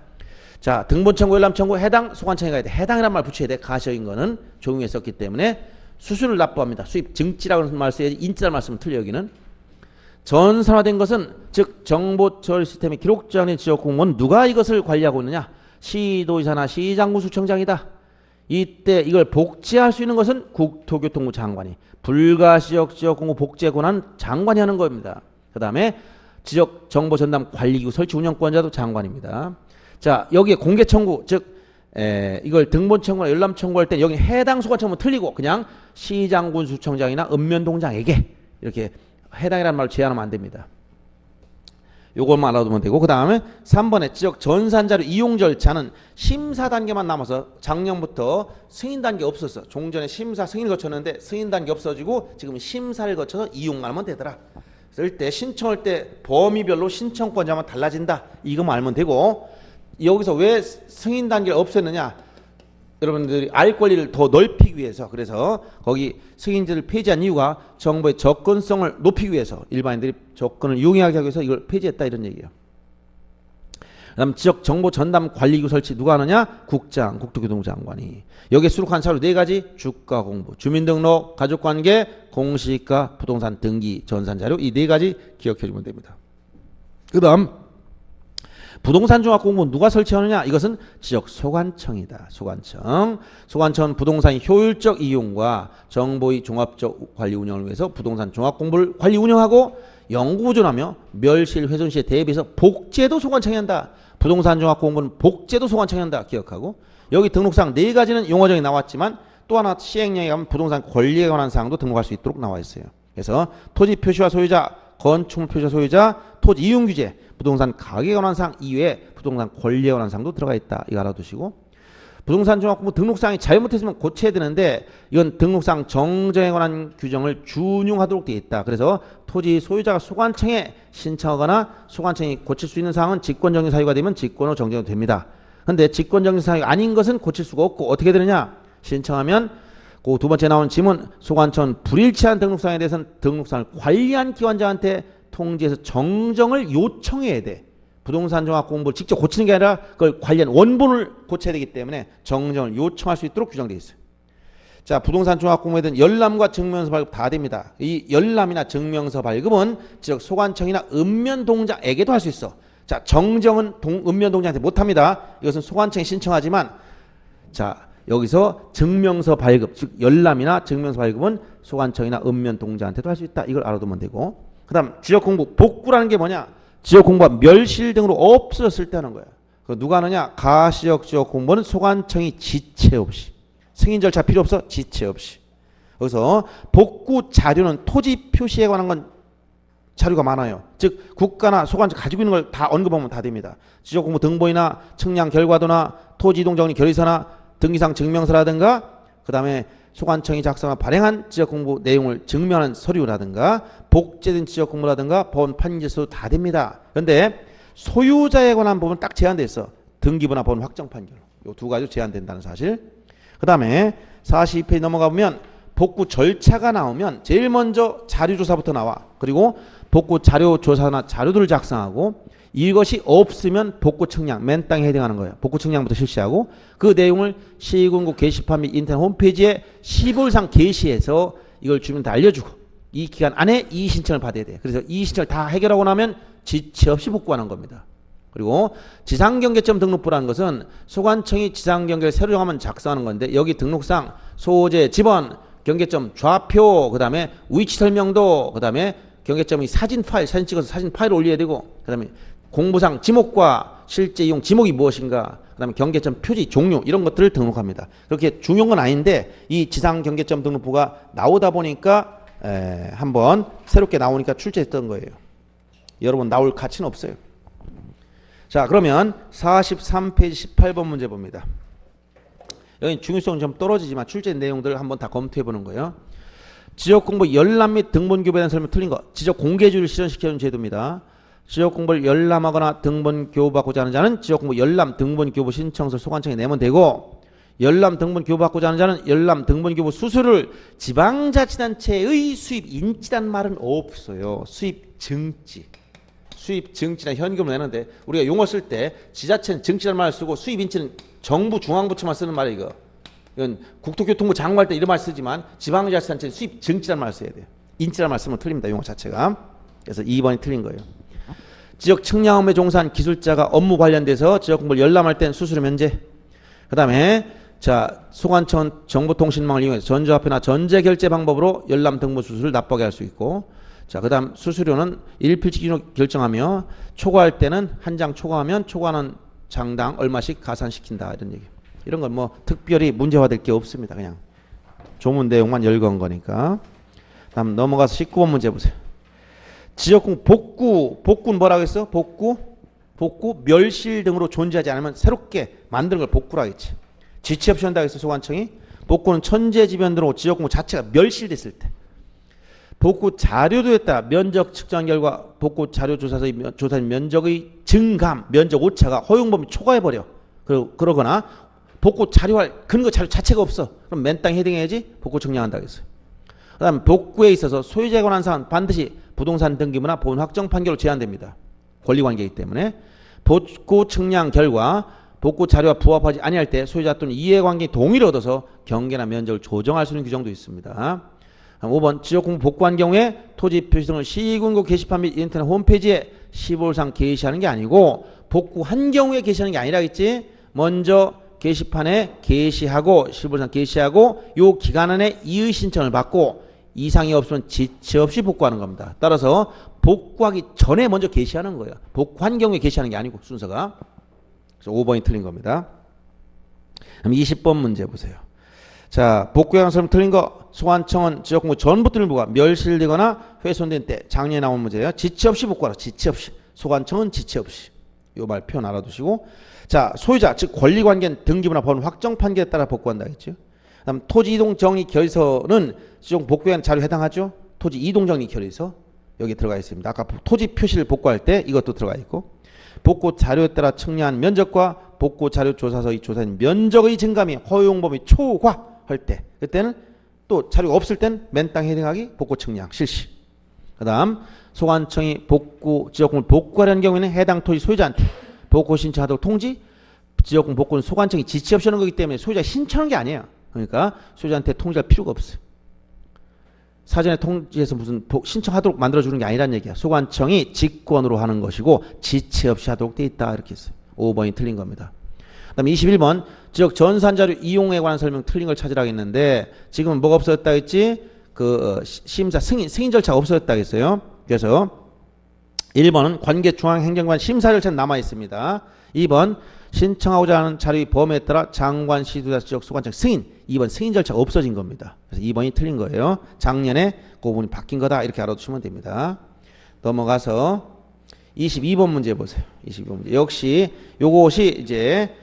자, 등본청구 열람청구 해당 소관청에 가야 돼. 해당이란 말 붙여야 돼. 가시적인 거는 종유에 썼기 때문에 수수료를 납부합니다. 수입 증지라고 하는 말 써야지 인지라는 말씀을 틀려 여기는. 전산화된 것은 즉 정보처리 시스템에 기록 저장된 지역공무원 누가 이것을 관리하고 있느냐? 시도지사나 시장군수청장이다. 이때 이걸 복제할 수 있는 것은 국토교통부 장관이, 불가시적 지역공무 복제 권한 장관이 하는 겁니다. 그 다음에 지적 정보 전담 관리기구 설치 운영권자도 장관입니다. 자, 여기에 공개 청구, 즉 이걸 등본 청구나 열람 청구할 때 여기 해당 소관청은 틀리고 그냥 시장군수청장이나 읍면동장에게 이렇게 해당이라는 말을 제한하면 안 됩니다. 요것만 알아두면 되고, 그 다음에 3번에 지역 전산자료 이용 절차는 심사 단계만 남아서 작년부터 승인 단계 없었어. 종전에 심사 승인을 거쳤는데 승인 단계 없어지고 지금 심사를 거쳐서 이용만 하면 되더라. 쓸 때 신청할 때 범위별로 신청권자만 달라진다. 이것만 알면 되고, 여기서 왜 승인 단계를 없앴느냐? 여러분들이 알 권리를 더 넓히기 위해서, 그래서 거기 승인제를 폐지한 이유가 정보의 접근성을 높이기 위해서, 일반인들이 접근을 용이하게 하기 위해서 이걸 폐지했다 이런 얘기예요. 그다음 지역 정보 전담 관리기구 설치 누가 하느냐? 국장, 국토교통부 장관이. 여기에 수록한 자료 4가지: 주가 공부, 주민등록, 가족관계, 공시가, 부동산 등기, 전산자료. 이 4가지 기억해 주면 됩니다. 그다음 부동산 종합 공무원 누가 설치하느냐? 이것은 지역 소관청이다. 소관청. 소관청은 부동산의 효율적 이용과 정보의 종합적 관리 운영을 위해서 부동산 종합 공부를 관리 운영하고 연구 보존하며 멸실 훼손 시에 대비해서 복제도 소관청이 한다. 부동산 종합 공부는 복제도 소관청이 한다. 기억하고, 여기 등록상 4가지는 용어정이 나왔지만 또 하나 시행령에 가면 부동산 권리에 관한 사항도 등록할 수 있도록 나와 있어요. 그래서 토지 표시와 소유자, 건축물 표시와 소유자, 토지 이용 규제, 부동산 가격에 관한 사항 이외에 부동산 권리에 관한 사항도 들어가 있다. 이거 알아두시고, 부동산 종합공부 등록상이 잘못했으면 고쳐야 되는데 이건 등록상 정정에 관한 규정을 준용하도록 되어 있다. 그래서 토지 소유자가 소관청에 신청하거나 소관청이 고칠 수 있는 사항은 직권정지 사유가 되면 직권으로 정정이 됩니다. 그런데 직권정지 사유가 아닌 것은 고칠 수가 없고 어떻게 되느냐? 신청하면 그 두 번째 나온 지문, 소관청 불일치한 등록상에 대해서는 등록상을 관리한 기관장한테 통지해서 정정을 요청해야 돼. 부동산 종합 공부를 직접 고치는 게 아니라 그걸 관련 원본을 고쳐야 되기 때문에 정정을 요청할 수 있도록 규정되어 있어요. 자, 부동산 종합 공부에 대한 열람과 증명서 발급 다 됩니다. 이 열람이나 증명서 발급은 지역 소관청이나 읍면동장에게도 할 수 있어. 자, 정정은 읍면동장한테 못합니다. 이것은 소관청에 신청하지만, 자, 여기서 증명서 발급, 즉 열람이나 증명서 발급은 소관청이나 읍면동장한테도 할 수 있다. 이걸 알아두면 되고, 그 다음 지역공부 복구라는 게 뭐냐? 지역공부가 멸실 등으로 없어졌을 때 하는 거야. 누가 하느냐? 가시적 지역공부는 소관청이 지체 없이, 승인 절차 필요 없어, 지체 없이. 그래서 복구 자료는 토지 표시에 관한 건 자료가 많아요. 즉 국가나 소관청 가지고 있는 걸 다 언급하면 다 됩니다. 지역공부 등본이나 측량 결과도나 토지 이동 정리 결의서나 등기상 증명서라든가, 그 다음에 소관청이 작성한 발행한 지역공부 내용을 증명하는 서류라든가 복제된 지역공부라든가 본 판결서 다 됩니다. 그런데 소유자에 관한 부분은 딱 제한돼 있어. 등기부나 본 확정 판결. 이 2가지 제한된다는 사실. 그 다음에 42페이지 넘어가 보면 복구 절차가 나오면 제일 먼저 자료조사부터 나와. 그리고 복구 자료조사나 자료들을 작성하고, 이것이 없으면 복구 측량, 맨 땅에 해당하는 거예요. 복구 측량부터 실시하고 그 내용을 시군구 게시판 및 인터넷 홈페이지에 15일 이상 게시해서 이걸 주민한테 알려주고 이 기간 안에 이의 신청을 받아야 돼요. 그래서 이의 신청을 다 해결하고 나면 지체 없이 복구하는 겁니다. 그리고 지상경계점 등록부라는 것은 소관청이 지상경계를 새로 정하면 작성하는 건데 여기 등록상 소재, 지번, 경계점 좌표, 그 다음에 위치 설명도, 그 다음에 경계점이 사진 파일, 사진 찍어서 사진 파일을 올려야 되고, 그 다음에 공부상 지목과 실제 이용 지목이 무엇인가, 그 다음에 경계점 표지, 종류 이런 것들을 등록합니다. 그렇게 중요한 건 아닌데 이 지상경계점 등록부가 나오다 보니까 한번 새롭게 나오니까 출제했던 거예요. 여러분 나올 가치는 없어요. 자, 그러면 43페이지 18번 문제 봅니다. 여기 중요성은 좀 떨어지지만 출제 내용들을 한번 다 검토해 보는 거예요. 지역공부 열람 및 등본교부에 대한 설명 틀린 거. 지적공개주의를 실현시켜주는 제도입니다. 지역공부를 열람하거나 등본교부받고자 하는 자는 지역공부 열람 등본교부 신청서를 소관청에 내면 되고, 열람 등본교부받고자 하는 자는 열람 등본교부 수수료를 지방자치단체의 수입 인지란 말은 없어요. 수입 증지. 수입 증지나 현금을 내는데 우리가 용어 쓸 때 지자체는 증지라는 말을 쓰고 수입 인지는 정부 중앙부처만 쓰는 말이에요. 이건 국토교통부 장관할 때 이런 말 쓰지만 지방자치단체는 수입 증지라는 말을 써야 돼요. 인지라는 말 쓰면 틀립니다. 용어 자체가. 그래서 2번이 틀린 거예요. 지역 측량업에 종사한 기술자가 업무 관련돼서 지역 공부를 열람할 땐 수수료 면제. 그 다음에 자, 소관청 정보통신망을 이용해서 전자화폐나 전제결제 방법으로 열람 등본 수수료를 납부하게 할 수 있고, 자, 그 다음 수수료는 일필치 기준으로 결정하며 초과할 때는 한 장 초과하면 초과하는 장당 얼마씩 가산시킨다 이런 얘기. 이런 건 뭐 특별히 문제화될 게 없습니다. 그냥 조문 내용만 열거한 거니까. 다음 넘어가서 19번 문제 보세요. 지역공 복구는 뭐라고 했어? 복구 멸실 등으로 존재하지 않으면 새롭게 만드는 걸 복구라 했지. 지체 없이 한다고 했어 소관청이. 복구는 천재지변 등으로 지역공 자체가 멸실됐을 때. 복구 자료도 했다. 면적 측정 결과 복구 자료 조사서의 조사된 면적의 증감, 면적 오차가 허용 범위 초과해버려. 그러거나 복구 자료할 근거 자료 자체가 없어. 그럼 맨땅 해당해야지 복구 측량한다고 했어요. 그 다음 복구에 있어서 소유자에 관한 사항은 반드시 부동산 등기부나 본 확정 판결로 제한됩니다. 권리관계이기 때문에. 복구 측량 결과 복구 자료와 부합하지 아니할 때 소유자 또는 이해관계의 동의를 얻어서 경계나 면적을 조정할 수 있는 규정도 있습니다. 5번 지역공부 복구한 경우에 토지 표시 등을 시군구 게시판 및 인터넷 홈페이지에 시볼상 게시하는 게 아니고 복구한 경우에 게시하는 게 아니라겠지. 먼저 게시판에 게시하고 시볼상 게시하고 요 기간 안에 이의 신청을 받고 이상이 없으면 지체 없이 복구하는 겁니다. 따라서 복구하기 전에 먼저 게시하는 거예요. 복구한 경우에 게시하는 게 아니고 순서가. 그래서 5번이 틀린 겁니다. 그럼 20번 문제 보세요. 자, 복구에 관한 설명 틀린 거. 소관청은 지역공부 전부 등기부가 멸실되거나 훼손된 때 작년에 나온 문제예요. 지체 없이 복구하라. 지체 없이. 소관청은 지체 없이. 요 말 표현 알아두시고. 자, 소유자 즉 권리관계는 등기부나 본 확정 판결에 따라 복구한다 했죠. 그다음 토지 이동 정리 결의서는 지역 복구에 관한 자료에 해당하죠. 토지 이동 정리 결의서 여기 들어가 있습니다. 아까 토지 표시를 복구할 때 이것도 들어가 있고, 복구 자료에 따라 측량한 면적과 복구 자료 조사서의 조사인 면적의 증감이 허용 범위 초과할 때, 그때는 또 자료가 없을 땐 맨땅 해당하기 복구 측량 실시. 그다음 소관청이 복구 지역공을 복구하려는 경우에는 해당 토지 소유자한테 복구 신청하도록 통지. 지역공 복구는 소관청이 지체 없이 하는 거기 때문에 소유자 신청한 게 아니에요. 그러니까 소유자한테 통지할 필요가 없어요. 사전에 통지해서 무슨 신청하도록 만들어주는 게 아니란 얘기야. 소관청이 직권으로 하는 것이고 지체 없이 하도록 돼 있다 이렇게 했어요. 5번이 틀린 겁니다. 그 다음에 21번 지역 전산자료 이용에 관한 설명 틀린 걸 찾으라고 했는데 지금은 뭐가 없어졌다 했지? 그 심사 승인 절차가 없어졌다 했어요. 그래서 1번은 관계중앙행정관 심사 절차는 남아 있습니다. 2번 신청하고자 하는 자료의 범위에 따라 장관, 시도자, 지역 소관청 승인. 2번 승인 절차가 없어진 겁니다. 그래서 2번이 틀린 거예요. 작년에 그 부분이 바뀐 거다 이렇게 알아두시면 됩니다. 넘어가서 22번 문제 보세요. 22번 문제. 역시 요것이 이제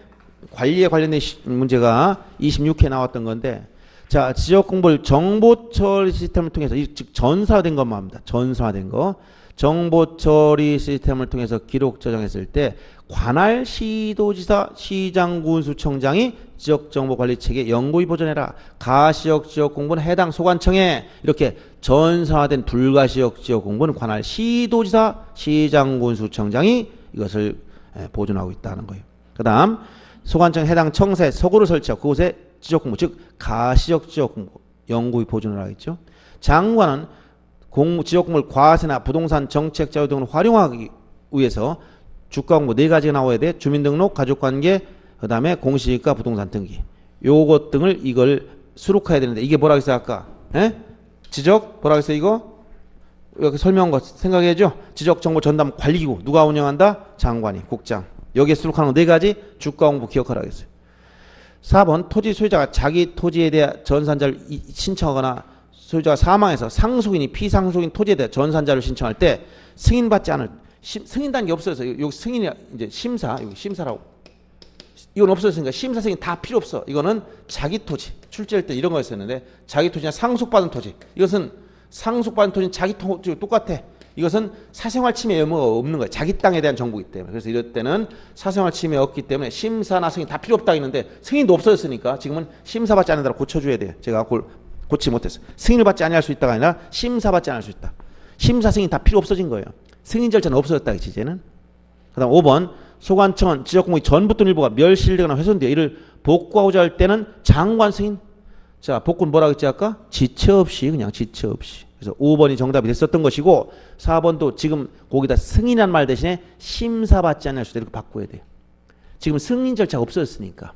관리에 관련된 문제가 26회 나왔던 건데, 자, 지역 공부를 정보 처리 시스템을 통해서 즉 전사된 것만 합니다. 전사된 거. 정보 처리 시스템을 통해서 기록 저장했을 때 관할 시도지사 시장군수청장이 지역정보관리체계 영구히 보존해라. 가시역 지역공부는 해당 소관청에 이렇게 전사된 불가시역 지역공부는 관할 시도지사 시장군수청장이 이것을 보존하고 있다는 거예요. 그 다음 소관청 해당 청사에 서구를 설치하고 그곳에 지역공부 즉 가시역 지역공부 영구히 보존을 하겠죠. 장관은 지역공부를 과세나 부동산 정책 자료 등을 활용하기 위해서 주가 공부 네 가지가 나와야 돼. 주민등록, 가족관계, 그 다음에 공시지가, 부동산 등기. 요것 등을 이걸 수록해야 되는데 이게 뭐라고 했어요 아까? 에? 지적 뭐라고 했어요 이거? 여기 설명한 거 생각해야죠. 지적정보 전담 관리기구 누가 운영한다? 장관이, 국장. 여기에 수록하는 거 네 가지 주가 공부 기억하라고 했어요. 4번 토지 소유자가 자기 토지에 대한 전산자를 신청하거나 소유자가 사망해서 상속인이 피상속인 토지에 대한 전산자를 신청할 때 승인받지 않을 승인 단계 없어서 여기 승인이 이제 심사 여기 심사라고 이건 없어졌으니까 심사 승인 다 필요 없어. 이거는 자기 토지 출제할 때 이런 거였었는데 자기 토지나 상속받은 토지 이것은 상속받은 토지는 자기 토지 똑같아. 이것은 사생활 침해 의무가 없는 거야. 자기 땅에 대한 정보이기 때문에. 그래서 이럴 때는 사생활 침해 없기 때문에 심사나 승인 다 필요 없다 했는데 승인도 없어졌으니까 지금은 심사받지 않는 대로 고쳐줘야 돼요. 제가 고치지 못했어요. 승인을 받지 않을 수 있다가 아니라 심사받지 않을 수 있다. 심사 승인 다 필요 없어진 거예요. 승인 절차는 없어졌다 이제는. 그다음 5번 소관청은 지적공무의 전부 또는 일부가 멸실되거나 훼손되어 이를 복구하고자 할 때는 장관 승인. 자 복구는 뭐라고 했지 아까? 지체 없이 그냥 지체 없이. 그래서 5번이 정답이 됐었던 것이고 4번도 지금 거기다 승인한 말 대신에 심사받지 않을 수도 이렇게 바꿔야 돼요. 지금 승인 절차가 없어졌으니까.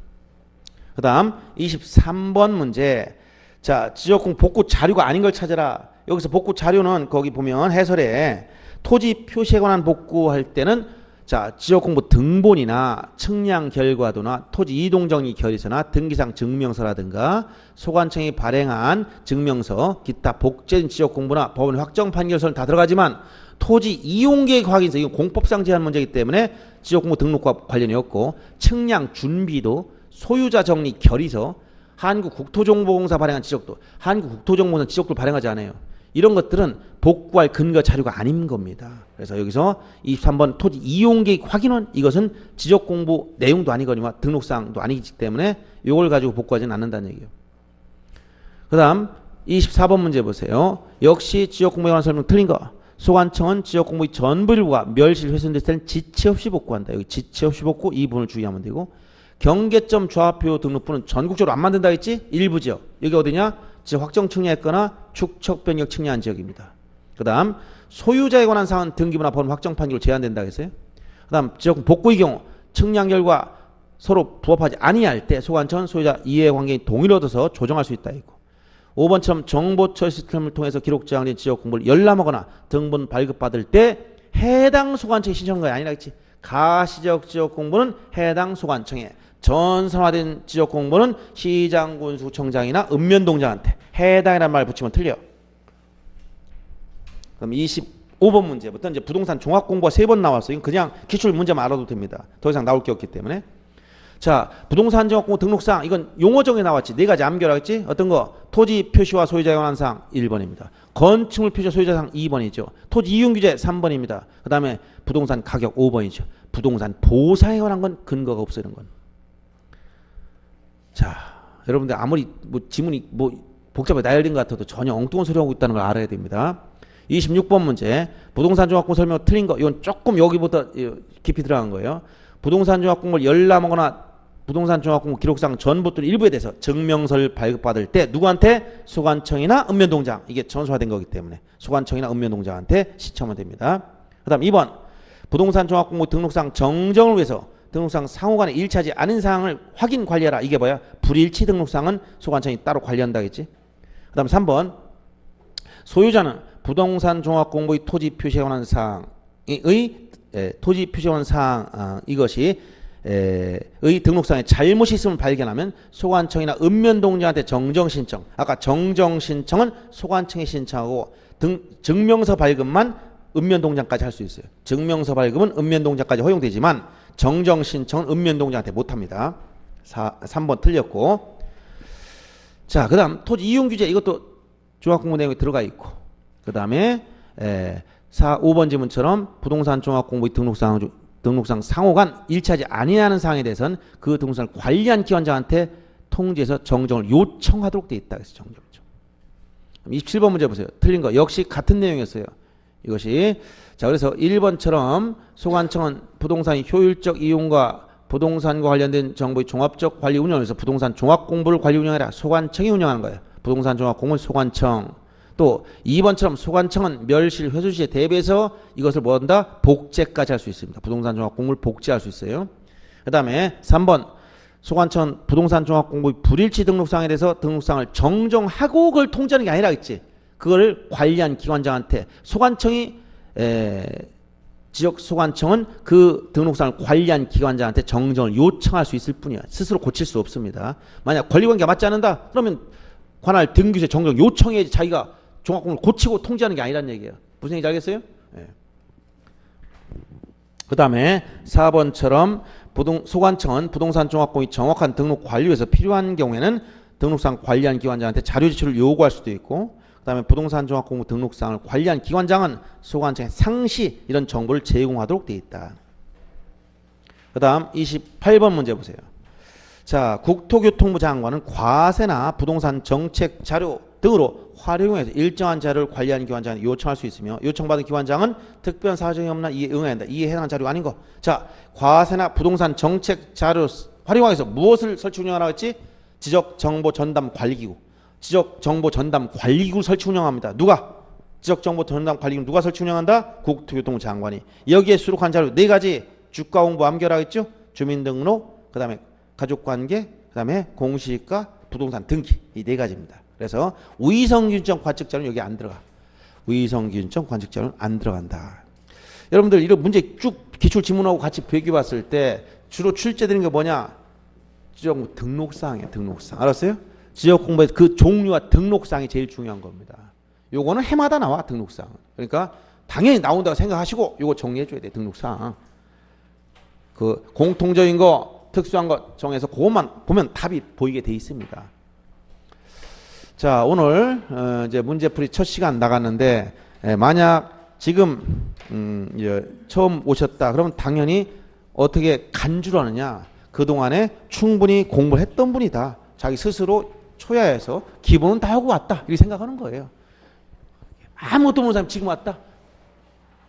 그 다음 23번 문제. 자 지적공 복구 자료가 아닌 걸 찾아라. 여기서 복구 자료는 거기 보면 해설에 토지 표시에 관한 복구할 때는 자 지적공부 등본이나 측량 결과도나 토지 이동정리 결의서나 등기상 증명서라든가 소관청이 발행한 증명서 기타 복제된 지적공부나 법원 확정 판결서는 다 들어가지만 토지 이용계획 확인서 이건 공법상 제한 문제이기 때문에 지적공부 등록과 관련이 없고 측량 준비도 소유자 정리 결의서 한국국토정보공사 발행한 지적도 한국국토정보공사 지적도를 발행하지 않아요. 이런 것들은 복구할 근거 자료가 아닌 겁니다. 그래서 여기서 23번 토지 이용계획 확인원 이것은 지적공부 내용도 아니거니와 등록사항도 아니기 때문에 이걸 가지고 복구하지는 않는다는 얘기예요. 그 다음 24번 문제 보세요. 역시 지적공부에 관한 설명 틀린 거. 소관청은 지적공부의 전부 일부가 멸실 훼손됐을 때는 지체 없이 복구한다. 여기 지체 없이 복구 이 부분을 주의하면 되고 경계점 좌표 등록부는 전국적으로 안 만든다 했지? 일부 지역. 여기 어디냐? 지역 확정 측량했거나 축척 변경 측량한 지역입니다. 그 다음 소유자에 관한 사항은 등기부나 법원 확정 판결로 제한된다 했어요. 그 다음 지역 복구의 경우 측량 결과 서로 부합하지 아니할 때 소관청은 소유자 이해관계인 동의를 얻어서 조정할 수 있다 했고 5번처럼 정보처리 시스템을 통해서 기록 저장된 지역 공부를 열람하거나 등본 발급받을 때 해당 소관청이 신청한 거 아니라 했지. 가시적 지역 공부는 해당 소관청에 전산화된 지역 공부는 시장군수청장이나 읍면동장한테 해당이라는 말 붙이면 틀려. 그럼 25번 문제부터 이제 부동산 종합 공부가 3번 나왔어요. 그냥 기출 문제만 알아도 됩니다. 더 이상 나올 게 없기 때문에. 자, 부동산 종합 공부 등록사항 이건 용어정에 나왔지. 네 가지 암기라 했지. 어떤 거? 토지 표시와 소유자에 관한 사항 1번입니다. 건축물 표시와 소유자 사항 2번이죠. 토지 이용 규제 3번입니다. 그 다음에 부동산 가격 5번이죠. 부동산 보상에 관한 건 근거가 없어 이런 건. 자, 여러분들 아무리 뭐 지문이 뭐 복잡하게 나열된 것 같아도 전혀 엉뚱한 소리 하고 있다는 걸 알아야 됩니다. 26번 문제. 부동산 종합공부 설명 틀린 거. 이건 조금 여기보다 깊이 들어간 거예요. 부동산 종합공부를 열람하거나 부동산 종합공부 기록상 전부 또는 일부에 대해서 증명서를 발급받을 때 누구한테? 소관청이나 읍면동장. 이게 전수화된 거기 때문에 소관청이나 읍면동장한테 신청하면 됩니다. 그 다음 2번. 부동산 종합공부 등록상 정정을 위해서 등록상 상호간에 일치하지 않은 사항을 확인 관리하라. 이게 뭐야? 불일치 등록상은 소관청이 따로 관리한다겠지. 그 다음 3번. 소유자는 부동산 종합공부의 토지 표시에 관한 사항의 토지 표시에 관한 사항 이것이 의 등록상에 잘못이 있음을 발견하면 소관청이나 읍면동장한테 정정신청. 아까 정정신청은 소관청에 신청하고 증명서 발급만 읍면동장까지 할 수 있어요. 증명서 발급은 읍면동장까지 허용되지만 정정신청은 읍면동장한테 못합니다. 3번 틀렸고. 자, 그 다음 토지 이용규제 이것도 종합공부 내용에 들어가 있고 그 다음에 5번 지문처럼 부동산 종합공부의 등록상 상호간 일치하지 아니하는 사항에 대해서는 그 등록상을 관리한 기관장한테 통지해서 정정을 요청하도록 되어 있다. 그래서 정정. 27번 문제 보세요. 틀린 거 역시 같은 내용이었어요. 이것이 자 그래서 1번처럼 소관청은 부동산의 효율적 이용과 부동산과 관련된 정보의 종합적 관리 운영을 위해서 부동산 종합공부를 관리 운영해라. 소관청이 운영하는 거예요. 부동산 종합공부는 소관청. 또 2번처럼 소관청은 멸실 회수 시에 대비해서 이것을 뭐 한다? 복제까지 할 수 있습니다. 부동산 종합 공부를 복제할 수 있어요. 그 다음에 3번 소관청은 부동산 종합 공부 불일치 등록사항에 대해서 등록사항을 정정하고 그걸 통지하는 게 아니라 했지. 그걸 관리한 기관장한테 소관청이 지역 소관청은 그 등록사항을 관리한 기관장한테 정정을 요청할 수 있을 뿐이야. 스스로 고칠 수 없습니다. 만약 권리관계가 맞지 않는다? 그러면 관할 등기소에 정정 요청해야지 자기가 종합공부를 고치고 통지하는 게 아니란 얘기예요. 무슨 얘기인지 알겠어요? 네. 그 다음에 4번처럼 소관청은 부동산 종합공부의 정확한 등록 관리에 위해서 필요한 경우에는 등록상 관리한 기관장한테 자료 제출을 요구할 수도 있고, 그 다음에 부동산 종합공부 등록상을 관리한 기관장은 소관청에 상시 이런 정보를 제공하도록 되어 있다. 그 다음 28번 문제 보세요. 자, 국토교통부 장관은 과세나 부동산 정책 자료 등으로 활용해서 일정한 자료를 관리하는 기관장한테 요청할 수 있으며, 요청받은 기관장은 특별한 사정이 없나 이에 응해야 한다. 이에 해당하는 자료가 아닌 거. 자, 과세나 부동산 정책 자료 활용하기 위해서 무엇을 설치 운영하라고 했지? 지적정보전담관리기구. 지적정보전담관리기구를 설치 운영합니다. 누가? 지적정보전담관리기구 누가 설치 운영한다? 국토교통부 장관이. 여기에 수록한 자료 4가지 주가 홍보 암기하라겠죠? 주민등록, 그 다음에 가족관계, 그 다음에 공시지가, 부동산 등기. 이 4가지입니다. 그래서 위성기준점 관측자료는 여기 안 들어가. 위성기준점 관측자료는 안 들어간다. 여러분들 이런 문제 쭉 기출지문하고 같이 비교해봤을 때 주로 출제되는 게 뭐냐? 지적 등록사항이에요. 등록사항. 알았어요? 지역 공부에서 그 종류와 등록사항이 제일 중요한 겁니다. 요거는 해마다 나와. 등록사항. 그러니까 당연히 나온다고 생각하시고 요거 정리해줘야 돼. 등록사항. 그 공통적인 거 특수한 거 정해서 그것만 보면 답이 보이게 돼 있습니다. 자, 오늘 이제 문제풀이 첫 시간 나갔는데, 만약 지금 이제 처음 오셨다 그러면 당연히 어떻게 간주를 하느냐? 그동안에 충분히 공부를 했던 분이다. 자기 스스로 초야에서 기본은 다 하고 왔다. 이렇게 생각하는 거예요. 아무것도 모르는 사람이 지금 왔다.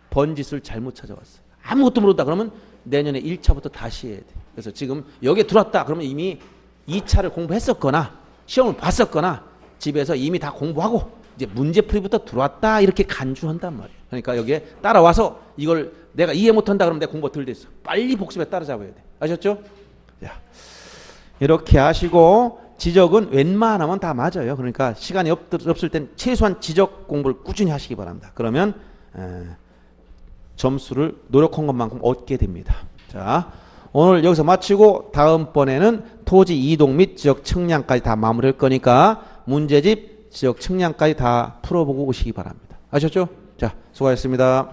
번짓을 잘못 찾아왔어. 아무것도 모르다 그러면 내년에 1차부터 다시 해야 돼. 그래서 지금 여기에 들어왔다 그러면 이미 2차를 공부했었거나 시험을 봤었거나 집에서 이미 다 공부하고 이제 문제풀이부터 들어왔다 이렇게 간주한단 말이에요. 그러니까 여기에 따라와서 이걸 내가 이해 못한다 그러면 내 공부가 덜 됐어. 빨리 복습에 따라잡아야 돼. 아셨죠? 자, 이렇게 하시고 지적은 웬만하면 다 맞아요. 그러니까 시간이 없을 땐 최소한 지적 공부를 꾸준히 하시기 바랍니다. 그러면 점수를 노력한 것만큼 얻게 됩니다. 자, 오늘 여기서 마치고 다음번에는 토지 이동 및 지역 측량까지 다 마무리할 거니까 문제집 지역 측량까지 다 풀어보고 오시기 바랍니다. 아셨죠? 자, 수고하셨습니다.